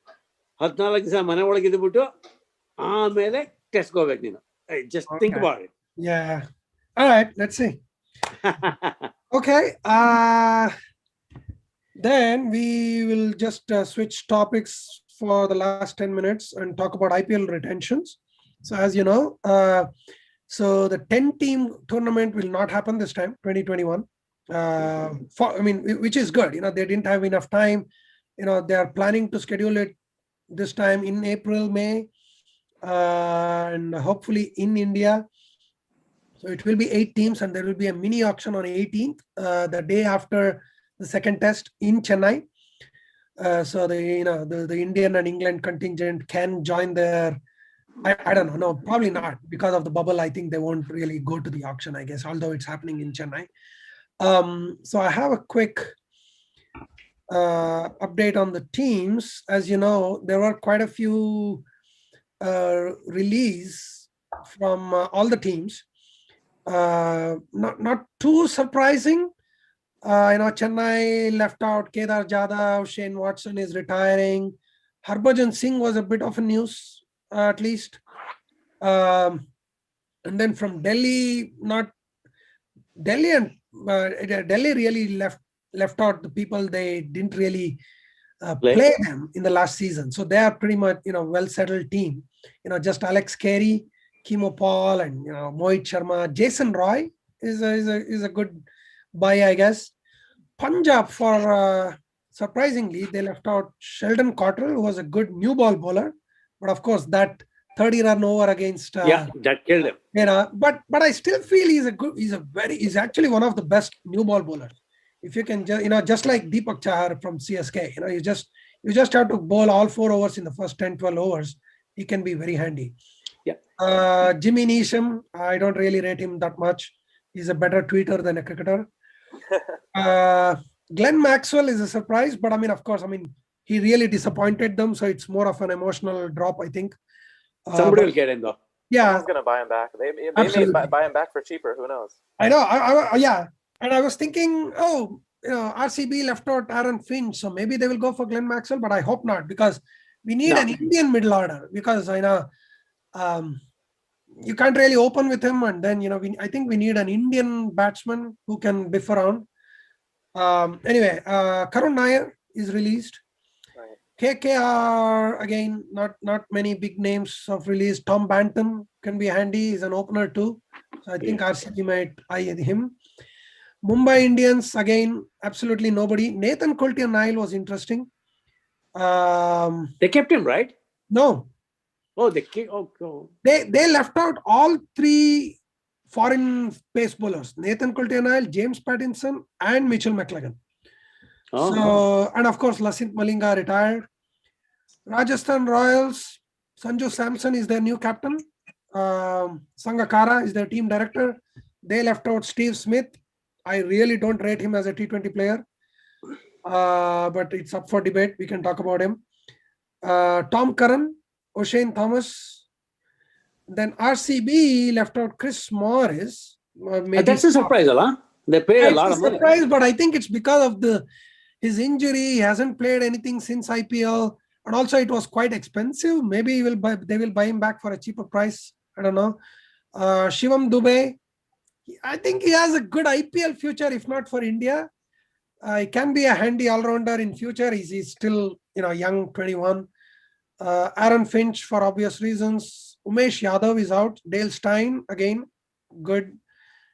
14 ದಿವಸ ಮನೆ ಒಳಗೆ ಇದ್ಬಿಟ್ಟು ಆಮೇಲೆ test ಹೋಗ್ಬೇಕು ನೀನು. Just think about it. Yeah. All right. Let's see. Okay. Then we will just switch topics for the last 10 minutes and talk about IPL retentions. So as you know, so the 10-team tournament will not happen this time, 2021. Which is good. They didn't have enough time. They are planning to schedule it this time in April, May, and hopefully in India. So it will be 8 teams, and there will be a mini auction on 18th, the day after the second test in Chennai. So the Indian and England contingent can join their. I don't know. No, probably not, because of the bubble. I think they won't really go to the auction, I guess, although it's happening in Chennai. So I have a quick update on the teams. As you know, there were quite a few release from all the teams. Not too surprising. Chennai left out Kedar Jadhav, Shane Watson is retiring. Harbhajan Singh was a bit of a news, at least. And then from Delhi, Delhi really left out the people they didn't really play them in the last season. So they are pretty much, well-settled team. Just Alex Carey, Kimo Paul, and Mohit Sharma. Jason Roy is a good buy, I guess. Punjab, for surprisingly, they left out Sheldon Cottrell, who was a good new ball bowler. But of course, that 30-run over against that killed him. But I still feel he's actually one of the best new ball bowlers. If you can just like Deepak Chahar from CSK, you just have to bowl all 4 overs in the first 10-12 overs. He can be very handy. Jimmy Neesham, I don't really rate him that much. He's a better tweeter than a cricketer. Glenn Maxwell is a surprise, but of course, he really disappointed them, so it's more of an emotional drop, I think. Somebody will get him though. Yeah, someone's gonna buy him back. They may buy him back for cheaper. Who knows? I know. Yeah, and I was thinking, RCB left out Aaron Finch, so maybe they will go for Glenn Maxwell, but I hope not, because we need an Indian middle order. Because you can't really open with him, and then I think we need an Indian batsman who can biff around. Anyway, Karun Nair is released. Right. KKR, again, not many big names of release. Tom Banton can be handy. He's an opener too. So I think RCB might eye him. Mumbai Indians, again, absolutely nobody. Nathan Coulter-Nile was interesting. They kept him, right? No. Oh, They left out all 3 foreign pace bowlers: Nathan Coulter-Nile, James Pattinson, and Mitchell McLagan. So, and of course, Lasith Malinga retired. Rajasthan Royals, Sanju Samson is their new captain. Sangakkara is their team director. They left out Steve Smith. I really don't rate him as a T20 player, but it's up for debate. We can talk about him. Tom Curran, O'Shane Thomas. Then RCB left out Chris Morris. Maybe That's a surprise, huh? They paid a lot of money. Surprise, but I think it's because of his injury. He hasn't played anything since IPL, and also it was quite expensive. Maybe they will buy him back for a cheaper price. I don't know. Shivam Dubey, I think he has a good IPL future, if not for India. He can be a handy all-rounder in future. He's still young, 21. Aaron Finch, for obvious reasons. Umesh Yadav is out. Dale Steyn, again, good.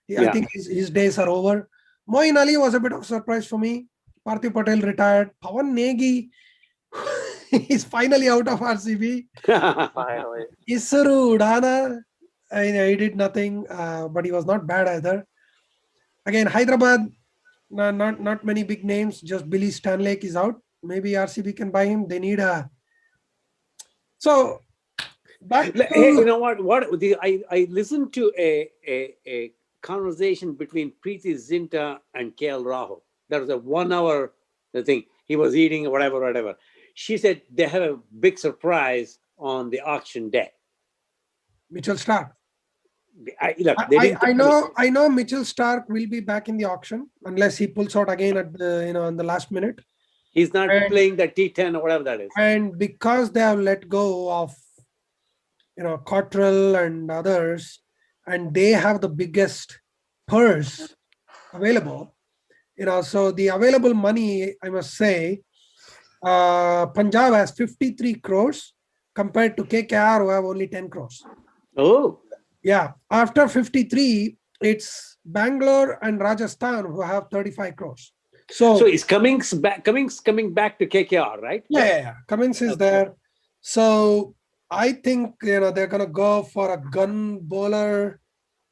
I think his days are over. Moeen Ali was a bit of a surprise for me. Parthiv Patel retired. Pawan Negi is finally out of RCB. Finally. Isuru Udana, he did nothing, but he was not bad either. Again, Hyderabad, not many big names. Just Billy Stanlake is out. Maybe RCB can buy him. They need a. So, back to... Hey, you know what? I listened to a conversation between Preeti Zinta and KL Rahul. That was a 1 hour thing. He was eating whatever. She said they have a big surprise on the auction day. Mitchell Stark. I know Mitchell Stark will be back in the auction unless he pulls out again at the in the last minute. He's not playing the T10 or whatever that is. And because they have let go of Cottrell and others, and they have the biggest purse available, so the available money, I must say, Punjab has 53 crores compared to KKR, who have only 10 crores. Oh. Yeah. After 53, it's Bangalore and Rajasthan who have 35 crores. So is Cummings back to KKR, right? Yeah. Cummings is there. So I think they're gonna go for a gun bowler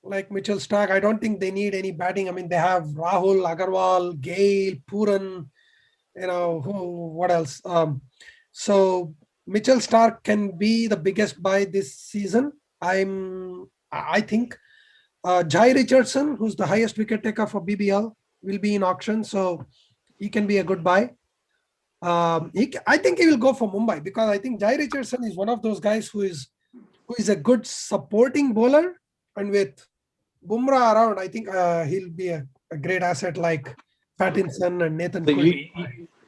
like Mitchell Stark. I don't think they need any batting. I mean, they have Rahul, Agarwal, Gale, Puran, what else? So Mitchell Stark can be the biggest buy this season. I think Jai Richardson, who's the highest wicket taker for BBL, will be in auction, so he can be a good buy. I think he will go for Mumbai because I think Jai Richardson is one of those guys who is a good supporting bowler, and with Bumrah around, I think he'll be a great asset like Pattinson and Nathan.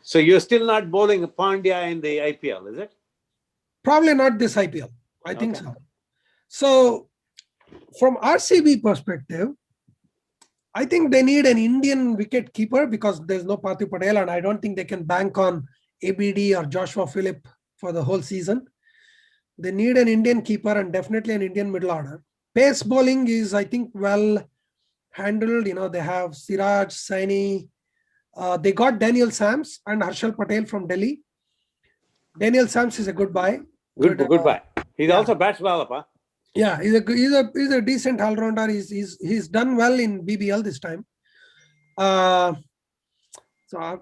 So you're still not bowling Pandya in the IPL, is it? Probably not this IPL. I think so. So from RCB perspective, I think they need an Indian wicket keeper because there's no Parthiv Patel, and I don't think they can bank on ABD or Joshua Phillip for the whole season. They need an Indian keeper and definitely an Indian middle order. Pace bowling is, I think, well handled. They have Siraj, Saini. They got Daniel Sams and Harshal Patel from Delhi. Daniel Sams is a good buy. Good buy. He's also bats well, huh? Yeah, he's a decent all-rounder. He's done well in BBL this time. So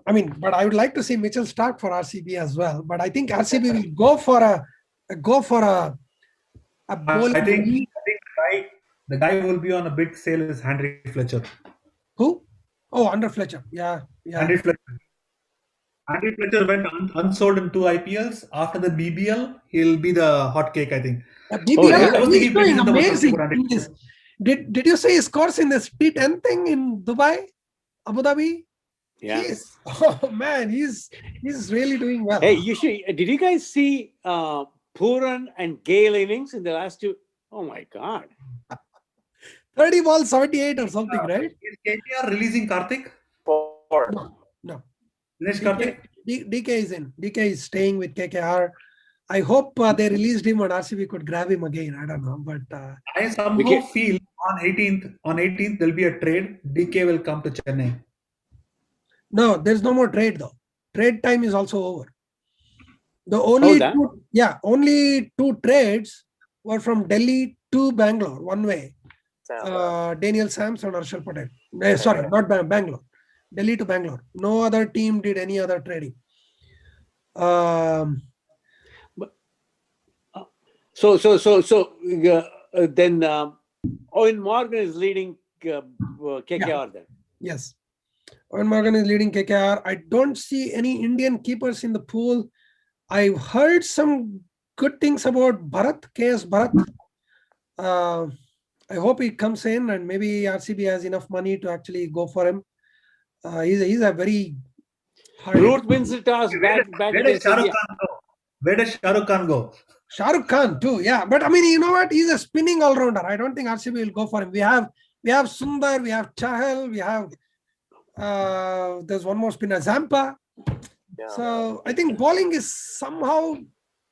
I mean, but I would like to see Mitchell Stark for RCB as well. But I think RCB will go for a bowling. I think the guy who will be on a big sale is Henry Fletcher. Who? Oh, under Fletcher. Yeah. Henry Fletcher went unsold in 2 IPLs. After the BBL, he'll be the hot cake, I think. BBL, he's doing amazing. Did you say he scores in this T10 thing in Dubai, Abu Dhabi? Yeah. Oh man, he's really doing well. Hey, did you guys see Puran and Gale innings in the last 2? Oh my God. 30 balls, 78 or something, right? Is KKR releasing Karthik? No. Dinesh Karthik? DK is in. DK is staying with KKR. I hope they released him and RCB could grab him again. I don't know, but I somehow feel on 18th there'll be a trade. DK will come to Chennai. No, there's no more trade though. Trade time is also over. The only two trades were from Delhi to Bangalore, one way. Daniel Sams and Harshal Patel. Sorry, not Bangalore. Delhi to Bangalore. No other team did any other trading. So then Owen Morgan is leading KKR then. Yes. Owen Morgan is leading KKR. I don't see any Indian keepers in the pool. I've heard some good things about Bharat, KS Bharat. I hope he comes in and maybe RCB has enough money to actually go for him. He's a very hard. Root wins the toss, bat Where does against Shah Rukh India. Khan go? Where does Shah Rukh Khan go? Shah Rukh Khan too, yeah. But I mean, you know what? He's a spinning all-rounder. I don't think RCB will go for him. We have Sundar, we have Chahal, we have there's one more spinner, Zampa. Yeah. So I think bowling is somehow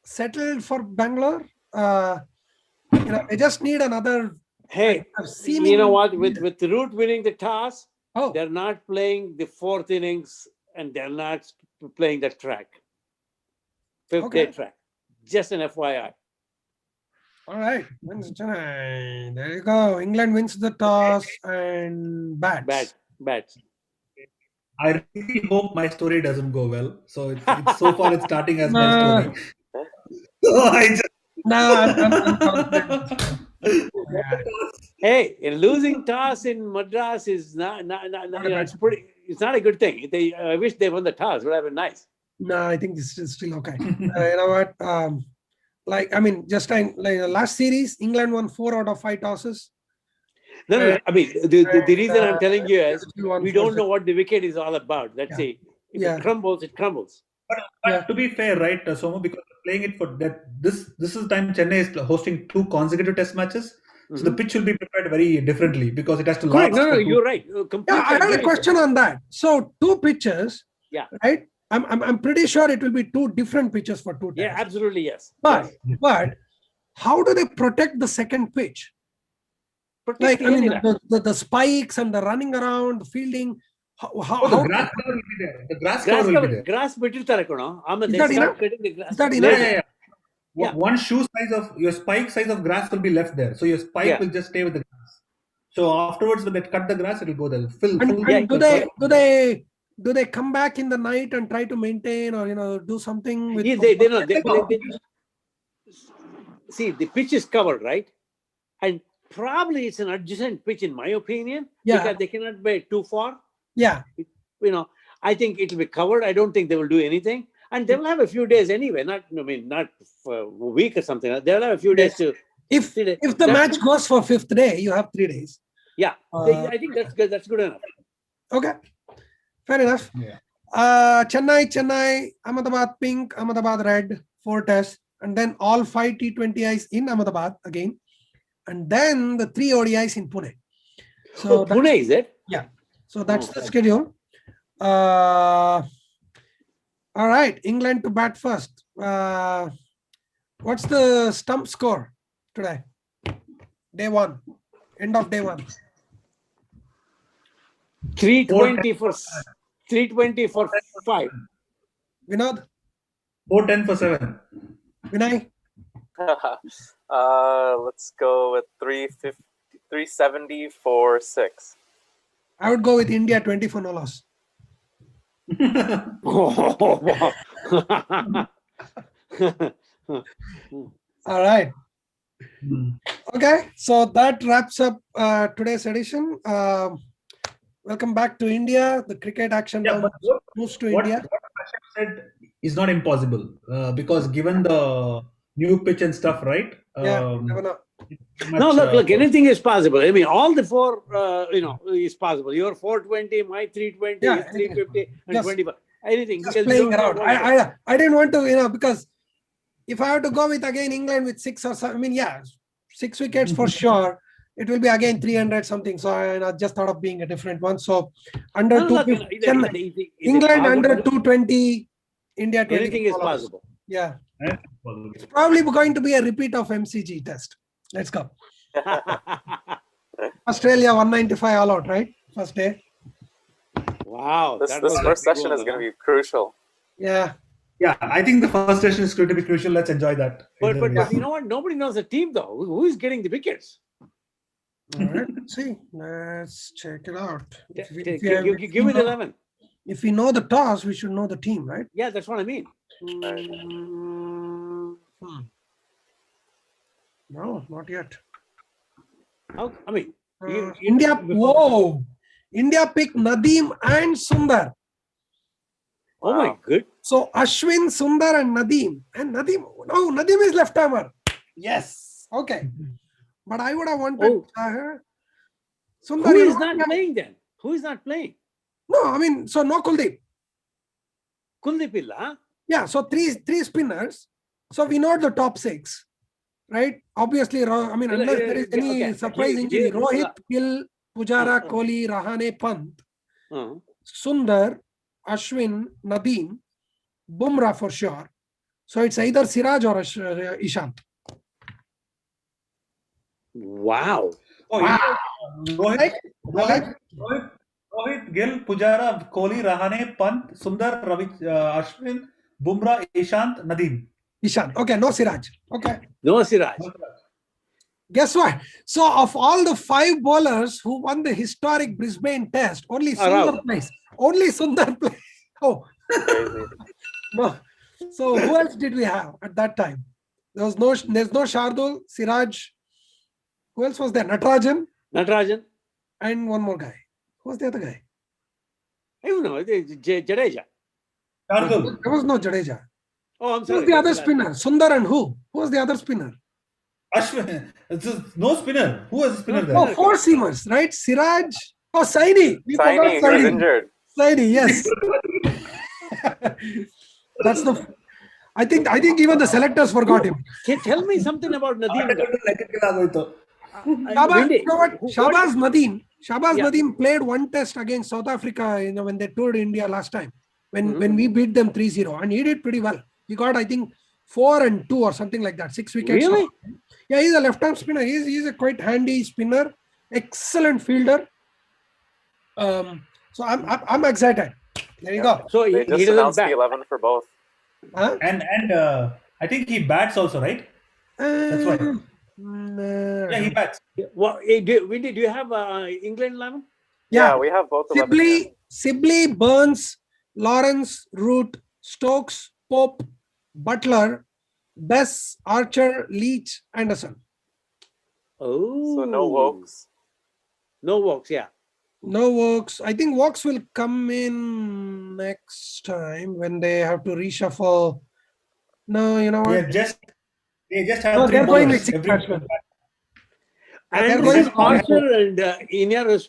settled for Bangalore. They just need another. Hey, you know what? With the Root winning the toss, they're not playing the fourth innings and they're not playing the track. Fifth day track. Just an FYI. All right. There you go. England wins the toss and bats. Bats. I really hope my story doesn't go well. So it's so far it's starting as my story. So I just I'm confident. Hey, losing toss in Madras is not it's not a good thing. I wish they won the toss. Would have been nice. No, I think this is still okay. You know what? Last series, England won 4 out of 5 tosses. No. I mean, the reason I'm telling you is we don't know what the wicket is all about. Let's say if it crumbles, it crumbles. But to be fair, right, Somo, because playing it for that, this is the time Chennai is hosting 2 consecutive test matches. So the pitch will be prepared very differently because it has to last. No, you're right. I have a question on that. So 2 pitches, right? I'm pretty sure it will be 2 different pitches for 2 tests. Yeah, absolutely, yes. But how do they protect the second pitch? The spikes and the running around, the fielding. The grass cover will be there. The grass cover will be there. Grass bitiltare kono. Is that enough? Is that enough? Yeah. One shoe size of your spike size of grass will be left there. So your spike will just stay with the grass. So afterwards, when they cut the grass, it will go there. Do they come back in the night and try to maintain or do something? With see, the pitch is covered, right? And probably it's an adjacent pitch, in my opinion, because they cannot be too far. Yeah. I think it will be covered. I don't think they will do anything. And they will have a few days anyway, not for a week or something. They'll have a few days to. If the match goes for 5th day, you have 3 days. Yeah, I think that's good. That's good enough. Okay, fair enough. Yeah. Chennai, Ahmedabad pink, Ahmedabad red, 4 tests, and then all 5 T20Is in Ahmedabad again, and then the 3 ODIs in Pune. So Pune is it? Yeah. So that's the schedule. All right, England to bat first. What's the stump score today? Day 1, end of day 1. 320 for 5. Vinod? 410 for 7. Vinay? Let's go with 370 for 6. I would go with India 20 for no loss. All right. Okay, so that wraps up today's edition. Welcome back to India. The cricket action moves to India. What Kashyap said is not impossible because given the new pitch and stuff, right? Never know. Look, anything is possible. I mean, all the 4, is possible. Your 420, my 320, 350, and 25. Anything. Just playing around. I didn't want to, because if I have to go with again England with 6 or 7, 6 wickets for sure. It will be again 300 something. So I just thought of being a different one. So under 250, England under 220, India 20. Anything is possible. Yeah. It's probably going to be a repeat of MCG test. Let's go. Australia 195 all out, right? First day. Wow. This first session is going to be crucial. Yeah. Yeah, I think the first session is going to be crucial. Let's enjoy that. But you know what? Nobody knows the team though. Who is getting the wickets? All right, let's see. Let's check it out. Give me the 11. If we know the toss, we should know the team, right? Yeah, that's what I mean. No, not yet. How India. Whoa! India picked Nadeem and Sundar. Oh my good. So Ashwin, Sundar, and Nadeem. And Nadeem. No, Nadeem is left armer. Yes. Okay. But I would have wanted Sundar. Who is not playing then? Who is not playing? No, I mean, so no Kuldeep. Kuldeep illa? Yeah, so three spinners. So we know the top 6, right? Obviously, I mean, unless there is any surprise injury, Rohit, Gill, Pujara, Kohli, Rahane, Pant, Sundar, Ashwin, Nadeem, Bumrah for sure. So it's either Siraj or Ishant. Wow. Oh, Wow. Rohit, Gill, Pujara, Kohli, Rahane, Pant, Sundar, Ravi, Ashwin, Bumrah, Ishant, Nadeem. Ishant. Okay, no Siraj. Okay. No Siraj. Guess what? So of all the 5 bowlers who won the historic Brisbane Test, only Sundar plays. Only Sundar plays. Oh. No. So who else did we have at that time? There's no Shardul, Siraj. Who else was there? Natarajan. And one more guy. Who was the other guy? I don't know. Jadeja. Shardul. There was no Jadeja. Oh, I'm Who sorry. was the other spinner? Sundar and who? Who was the other spinner? Ashwin. No spinner. Who was the spinner there? Oh, 4 seamers, right? Siraj. Oh, Saini. We forgot Saini, he was injured. Saini, yes. That's the. I think even the selectors forgot him. Tell me something about Nadeem. Shahbaz Nadeem played 1 test against South Africa, when they toured India last time, when we beat them 3-0, and he did pretty well. He got, I think, 4 and 2 or something like that, 6 wickets. Really? Yeah, he's a left-arm spinner. He's a quite handy spinner, excellent fielder. So I'm excited. There you go. So They just announced the 11 for both. Huh? And I think he bats also, right? That's why. Yeah, he bats. Well, do you have England 11? Yeah, we have both 11. Sibley, Burns, Lawrence, Root, Stokes, Pope, Butler, Bess, Archer, Leach, Anderson. Oh. So no Wokes. No Wokes, yeah. No Wokes. I think Wokes will come in next time when they have to reshuffle. No, you know what? They just have No, 3 they're going bowlers. with 6 batsmen. And going Archer and Inyar was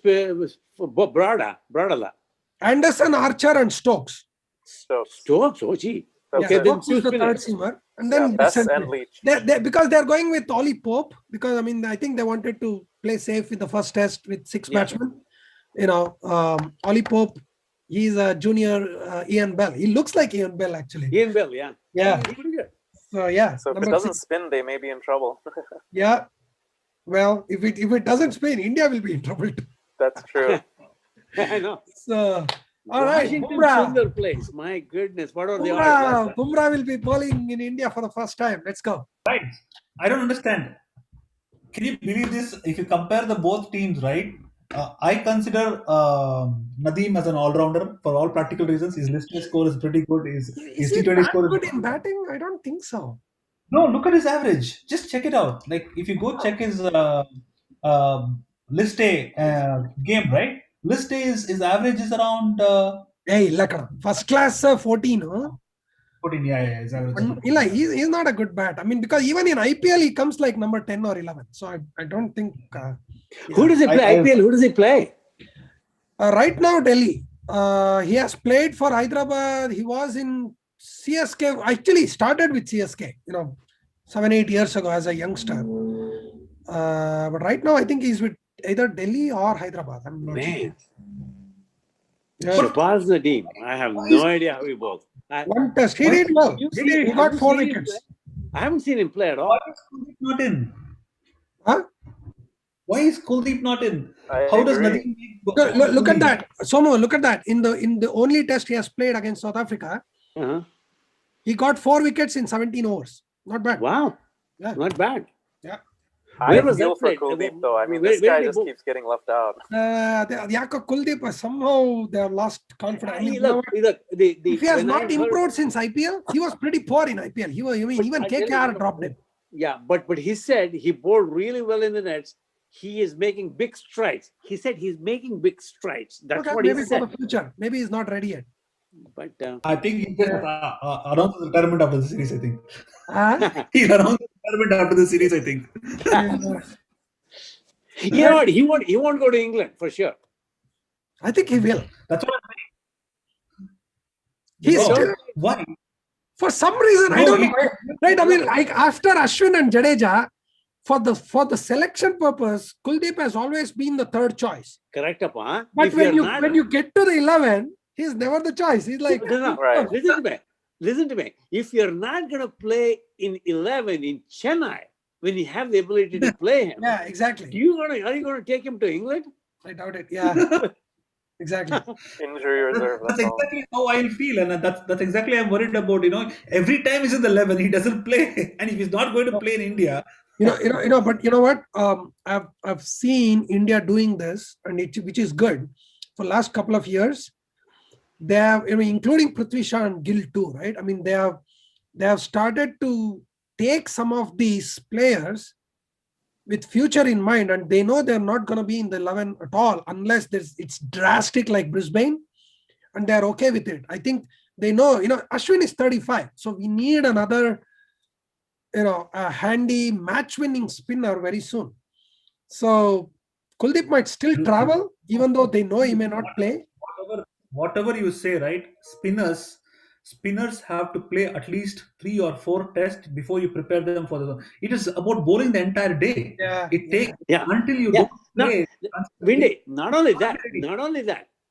Bradala. Anderson, Archer, and Stokes. Stokes, oh gee. Okay, then Stokes is the 3rd seamer. And then Bess and Leach. because they're going with Ollie Pope, because I think they wanted to play safe in the first test with 6 batsmen. Ollie Pope, he's a junior Ian Bell. He looks like Ian Bell, actually. Ian Bell, yeah. Yeah. He's pretty good. So yeah. So if it doesn't spin, they may be in trouble. Yeah. Well, if it doesn't spin, India will be in trouble too. That's true. I know. So all right, Washington Bumrah. Sundar place. My goodness, what are the odds? Bumrah will be bowling in India for the first time. Let's go. Right. I don't understand. Can you believe this? If you compare the both teams, right? I consider Nadeem as an all-rounder for all practical reasons. His list score is pretty good. His T20 score good in batting? I don't think so. No, look at his average. Just check it out. Like if you go check his list A game, right? List A his average is around. Hey, first class 14, huh? 14, yeah, his average. He's not a good bat. I mean, because even in IPL, he comes like number 10 or 11. So I don't think. Who does he play? IPL, who does he play? Right now, Delhi. He has played for Hyderabad. He was in CSK. Actually, started with CSK, 7-8 years ago as a youngster. But right now, I think he's with either Delhi or Hyderabad. I'm not sure. Shahbaz Nadeem. I have no idea how he bowls. 1 test. He did well. He got 4 wickets. I haven't seen him play at all. Why is Kuldeep not in? Huh? Why is Kuldeep not in? I How does agree. Nadeem Look at that. Somo, look at that. In the only test he has played against South Africa, he got 4 wickets in 17 overs. Not bad. Wow. Yeah. Not bad. Yeah. I was feel that for played? Kuldeep though. I mean, Where this guy did he just bowl? keeps getting left out. Kuldeep, somehow they have lost confidence. I mean, Look, if he has not improved since IPL, he was pretty poor in IPL. Even KKR dropped him. Yeah, but he said he bowled really well in the nets. he is making big strides. He said he's making big strides. That's Okay, what he maybe said. for the future. Maybe he's not ready yet. But I think he just announced his retirement after the series. I think he announced his retirement after the series. I think. you know what? He won't go to England for sure. I think he will. That's what I'm saying. He's No, still, why? for some reason, I No, don't he- know. Right? I mean, like after Ashwin and Jadeja, for the selection purpose, Kuldeep has always been the third choice. Correct, Appa. But If when you're when you get to the 11, he's never the choice. He's like, no. Right. Listen to me. If you're not going to play in 11 in Chennai, when you have the ability to play him, yeah, exactly. are you going to take him to England? I doubt it. Yeah, exactly. Injury reserve. That's That's all. exactly how I feel, and that's exactly I'm worried about. Every time he's in the 11, he doesn't play, and if he's not going to play in India, But you know what? I've seen India doing this, and which is good. For last couple of years, they have, including Prithvi Shah and Gill too, right? I mean, they have started to take some of these players with future in mind, and they know they're not going to be in the 11 at all unless it's drastic like Brisbane, and they're okay with it. I think they know. Ashwin is 35, so we need another, a handy match-winning spinner very soon. So Kuldeep might still travel, even though they know he may not play. whatever you say, right? Spinners have to play at least 3 or 4 tests before you prepare them for the. It is about bowling the entire day. Yeah, It takes Yeah. until you Yeah. don't play. Windy, not only that.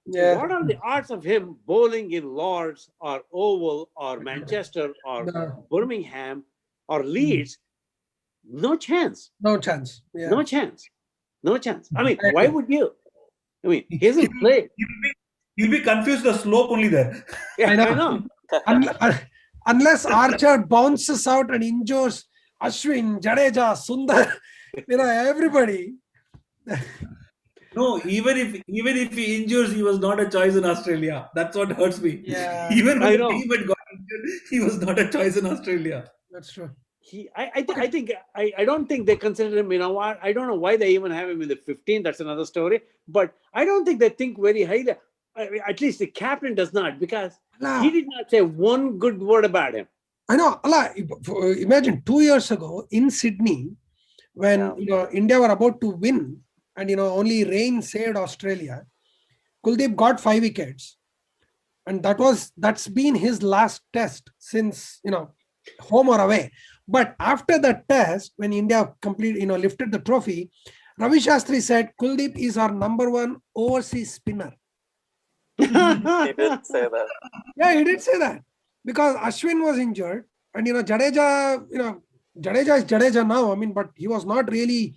Yeah. What are the odds of him bowling in Lords or Oval or Manchester or No. Birmingham or Leeds? No chance. No chance. Yeah. No chance. No chance. I mean, why would you? I mean, he hasn't played. You'll be confused the slope only there. Yeah, I know. Unless Archer bounces out and injures Ashwin, Jadeja, Sundar, everybody. No, even if he injures, he was not a choice in Australia. That's what hurts me. Yeah. Even when I the know. team had got injured, he was not a choice in Australia. That's true. I don't think they consider him. You know what? I don't know why they even have him in the 15. That's another story. But I don't think they think very highly. At least the captain does not, because he did not say one good word about him. I know. Allah, imagine 2 years ago in Sydney, when India were about to win, and only rain saved Australia. Kuldeep got 5 wickets, and that's been his last test since home or away. But after that test, when India lifted the trophy, Ravi Shastri said Kuldeep is our number 1 overseas spinner. He did say that. Yeah, he did say that, because Ashwin was injured, and Jadeja, Jadeja is Jadeja now. I mean, but he was not really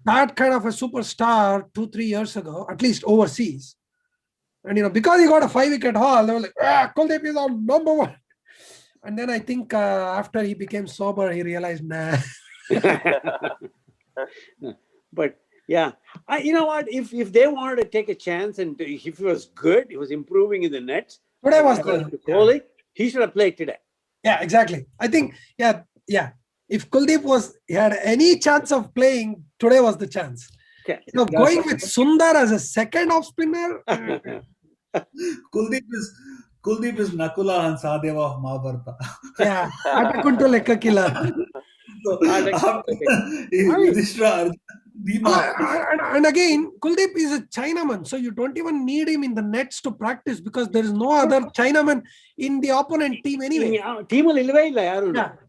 that kind of a superstar 2-3 years ago, at least overseas. And because he got a 5-wicket haul, they were like, Kuldeep is our number 1. And then I think after he became sober, he realized, nah. But yeah, you know what? If they wanted to take a chance, and if he was good, he was improving in the nets. Today was good. Kohli, he should have played today. Yeah, exactly. I think, yeah. If Kuldeep had any chance of playing, today was the chance. Okay. Going with Sundar as a second off spinner. Kuldeep is Nakula and Sahadeva of Mahabharata. Yeah, Atakuntu Lekka killer. And again, Kuldeep is a Chinaman, so you don't even need him in the nets to practice, because there is no other Chinaman in the opponent team anyway. Yeah,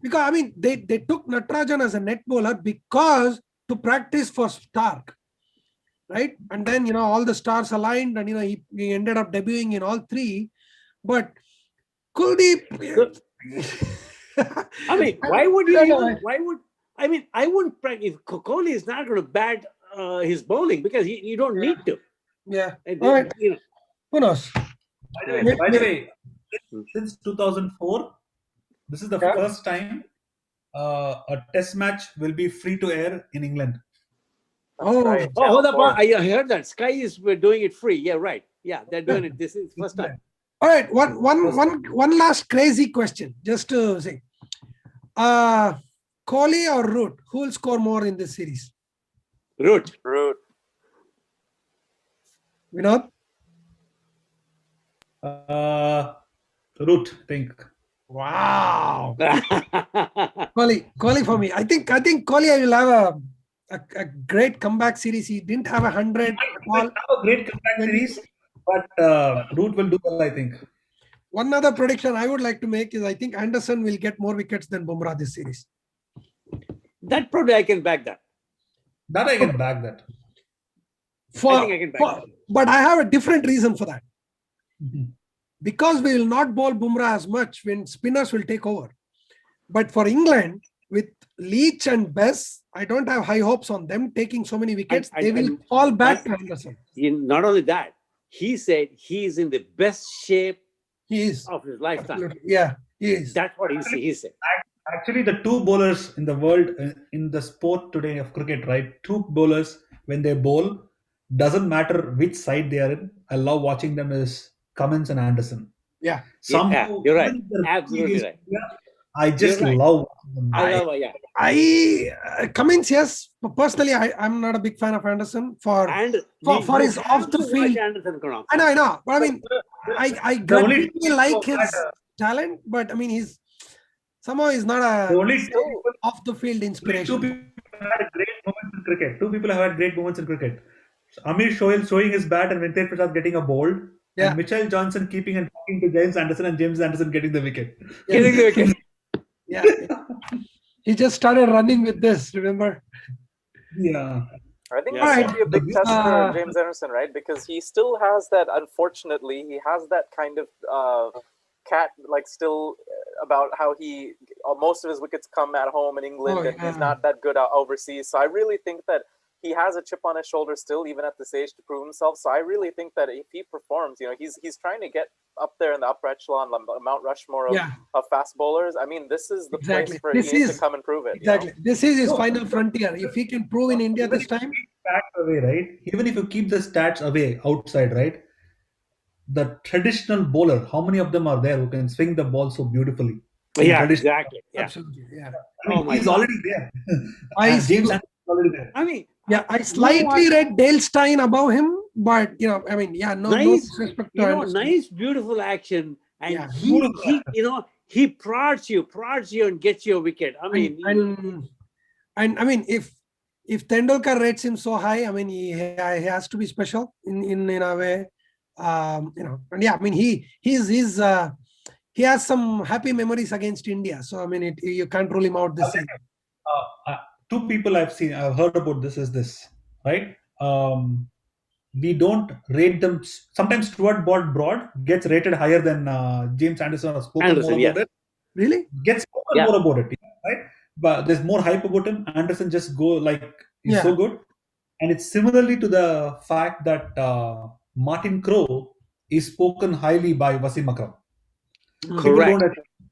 because I mean, they took Natarajan as a net bowler because to practice for Stark, right? And then all the stars aligned, and he ended up debuting in all 3. But Kuldeep. I mean, why would you? I wouldn't practice. If Kohli is not going to bat his bowling, because you don't need to. Yeah. And All right. Who knows? By the way, since 2004, this is the first time a test match will be free to air in England. Right. Hold up! I heard that Sky is doing it free. Yeah, right. Yeah, they're doing it. This is first time. All right. One last crazy question, just to say. Kohli or Root, who will score more in this series? Root. Root. Vinod? Root, I think. Wow. Kohli for me. I think Kohli will have a great comeback series. He didn't have 100 He might have a great comeback series, but Root will do well, I think. One other prediction I would like to make is I think Anderson will get more wickets than Bumrah this series. That probably I can back that. That I can back that. I think I can back that. But I have a different reason for that. Mhm. Because we will not bowl Bumrah as much when spinners will take over. But for England, with Leach and Bess, I don't have high hopes on them taking so many wickets. They will fall back to Anderson. Not only that, he said he's in the best shape He is. of his lifetime. Absolutely. Yeah, he is. That's what he said. Actually, the two bowlers in the world, in the sport today of cricket, right? Two bowlers, when they bowl, doesn't matter which side they are in. I love watching them is Cummins and Anderson. Yeah. Yeah, you're right. Absolutely right. I just You're right. love watching them. I love, Cummins, yes. But personally, I'm not a big fan of Anderson for his off the field. I know. But I mean, I greatly like his talent, but I mean, he's not a off the field inspiration. Two people had great moments in cricket. Two people have had great moments in cricket. So Amir showing his bat and Venkat Prasad getting a bold. Yeah. And Mitchell Johnson keeping and talking to James Anderson and James Anderson getting the wicket. Getting the wicket. Yeah. He just started running with this, remember? Yeah. I think Yeah. this will be a big test for James Anderson, right? Because he still has that, unfortunately, he has that kind of cat, like still about how he, most of his wickets come at home in England and he's not that good overseas. So I really think that he has a chip on his shoulder still, even at this age, to prove himself. So I really think that if he performs, he's trying to get up there in the upper echelon, Mount Rushmore of fast bowlers. I mean, this is the place for him to come and prove it. Exactly. This is his final frontier. If he can prove in India this time. Stats away, right? Even if you keep the stats away outside, right? The traditional bowler, how many of them are there who can swing the ball so beautifully? Yeah, exactly. Yeah. Absolutely. Yeah. I mean, he's already there. James Anderson is already there. I mean, I slightly read Dale Steyn above him, but no disrespect to Anderson. Nice, beautiful action, and he prods you and gets your wicket. I mean, and I mean, if Tendulkar rates him so high, I mean, he has to be special in a way, and yeah, I mean, he has some happy memories against India, so I mean, you can't rule him out this season. Two people I've heard about this is this, right? We don't rate them. Sometimes Stuart Broad gets rated higher than James Anderson or spoken more about it. Really? Gets spoken more about it, right? But there's more hype about him. Anderson just he's so good. And it's similarly to the fact that Martin Crowe is spoken highly by Wasim Akram. correct.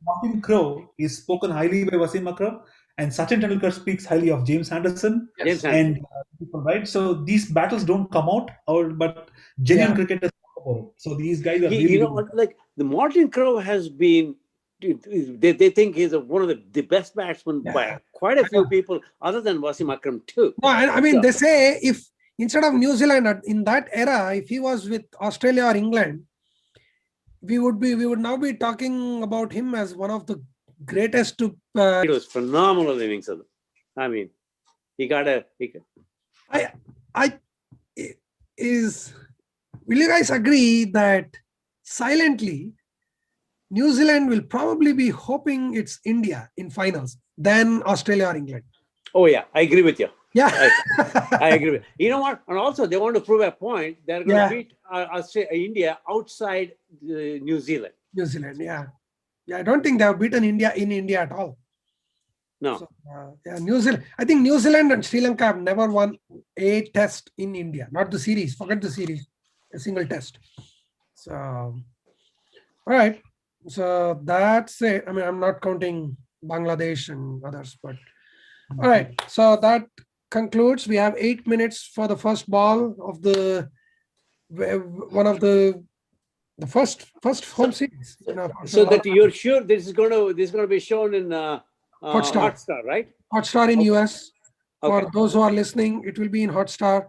Martin Crowe is spoken highly by Wasim Akram. And Sachin Tendulkar speaks highly of James Anderson, and people, right? So these battles don't come out, but genuine cricketers talk about it. So these guys are really like the Martin Crowe has been. They think he's one of the best batsmen by quite a few people, other than Wasim Akram too. No, I mean, they say if instead of New Zealand in that era, if he was with Australia or England, we would now be talking about him as one of the greatest to. It was phenomenal innings. I mean, will you guys agree that silently New Zealand will probably be hoping it's India in finals than Australia or England? Oh yeah, I agree with you. Yeah, I agree with you. You know what? And also they want to prove a point. They're going to beat India outside New Zealand. New Zealand, yeah. I don't think they have beaten India in India at all. No. So, New Zealand. I think New Zealand and Sri Lanka have never won a test in India. Not the series. Forget the series. A single test. So, all right. So that's it. I mean, I'm not counting Bangladesh and others, but all right. So that concludes. We have 8 minutes for the first ball of the first home series. So that you're sure this is going to be shown in Hotstar, right? Hotstar in US. For those who are listening, it will be in Hotstar.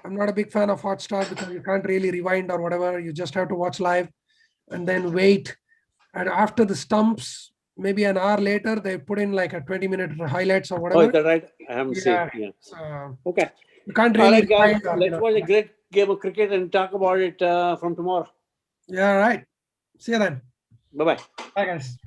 I'm not a big fan of Hotstar because you can't really rewind or whatever. You just have to watch live and then wait. And after the stumps, maybe an hour later, they put in like a 20-minute highlights or whatever. Oh, is that right? I haven't seen. Yeah. Okay. You can't All really right, guys. rewind or, Let's watch a great game of cricket and talk about it from tomorrow. Yeah, right. See you then. Bye-bye. Bye, guys.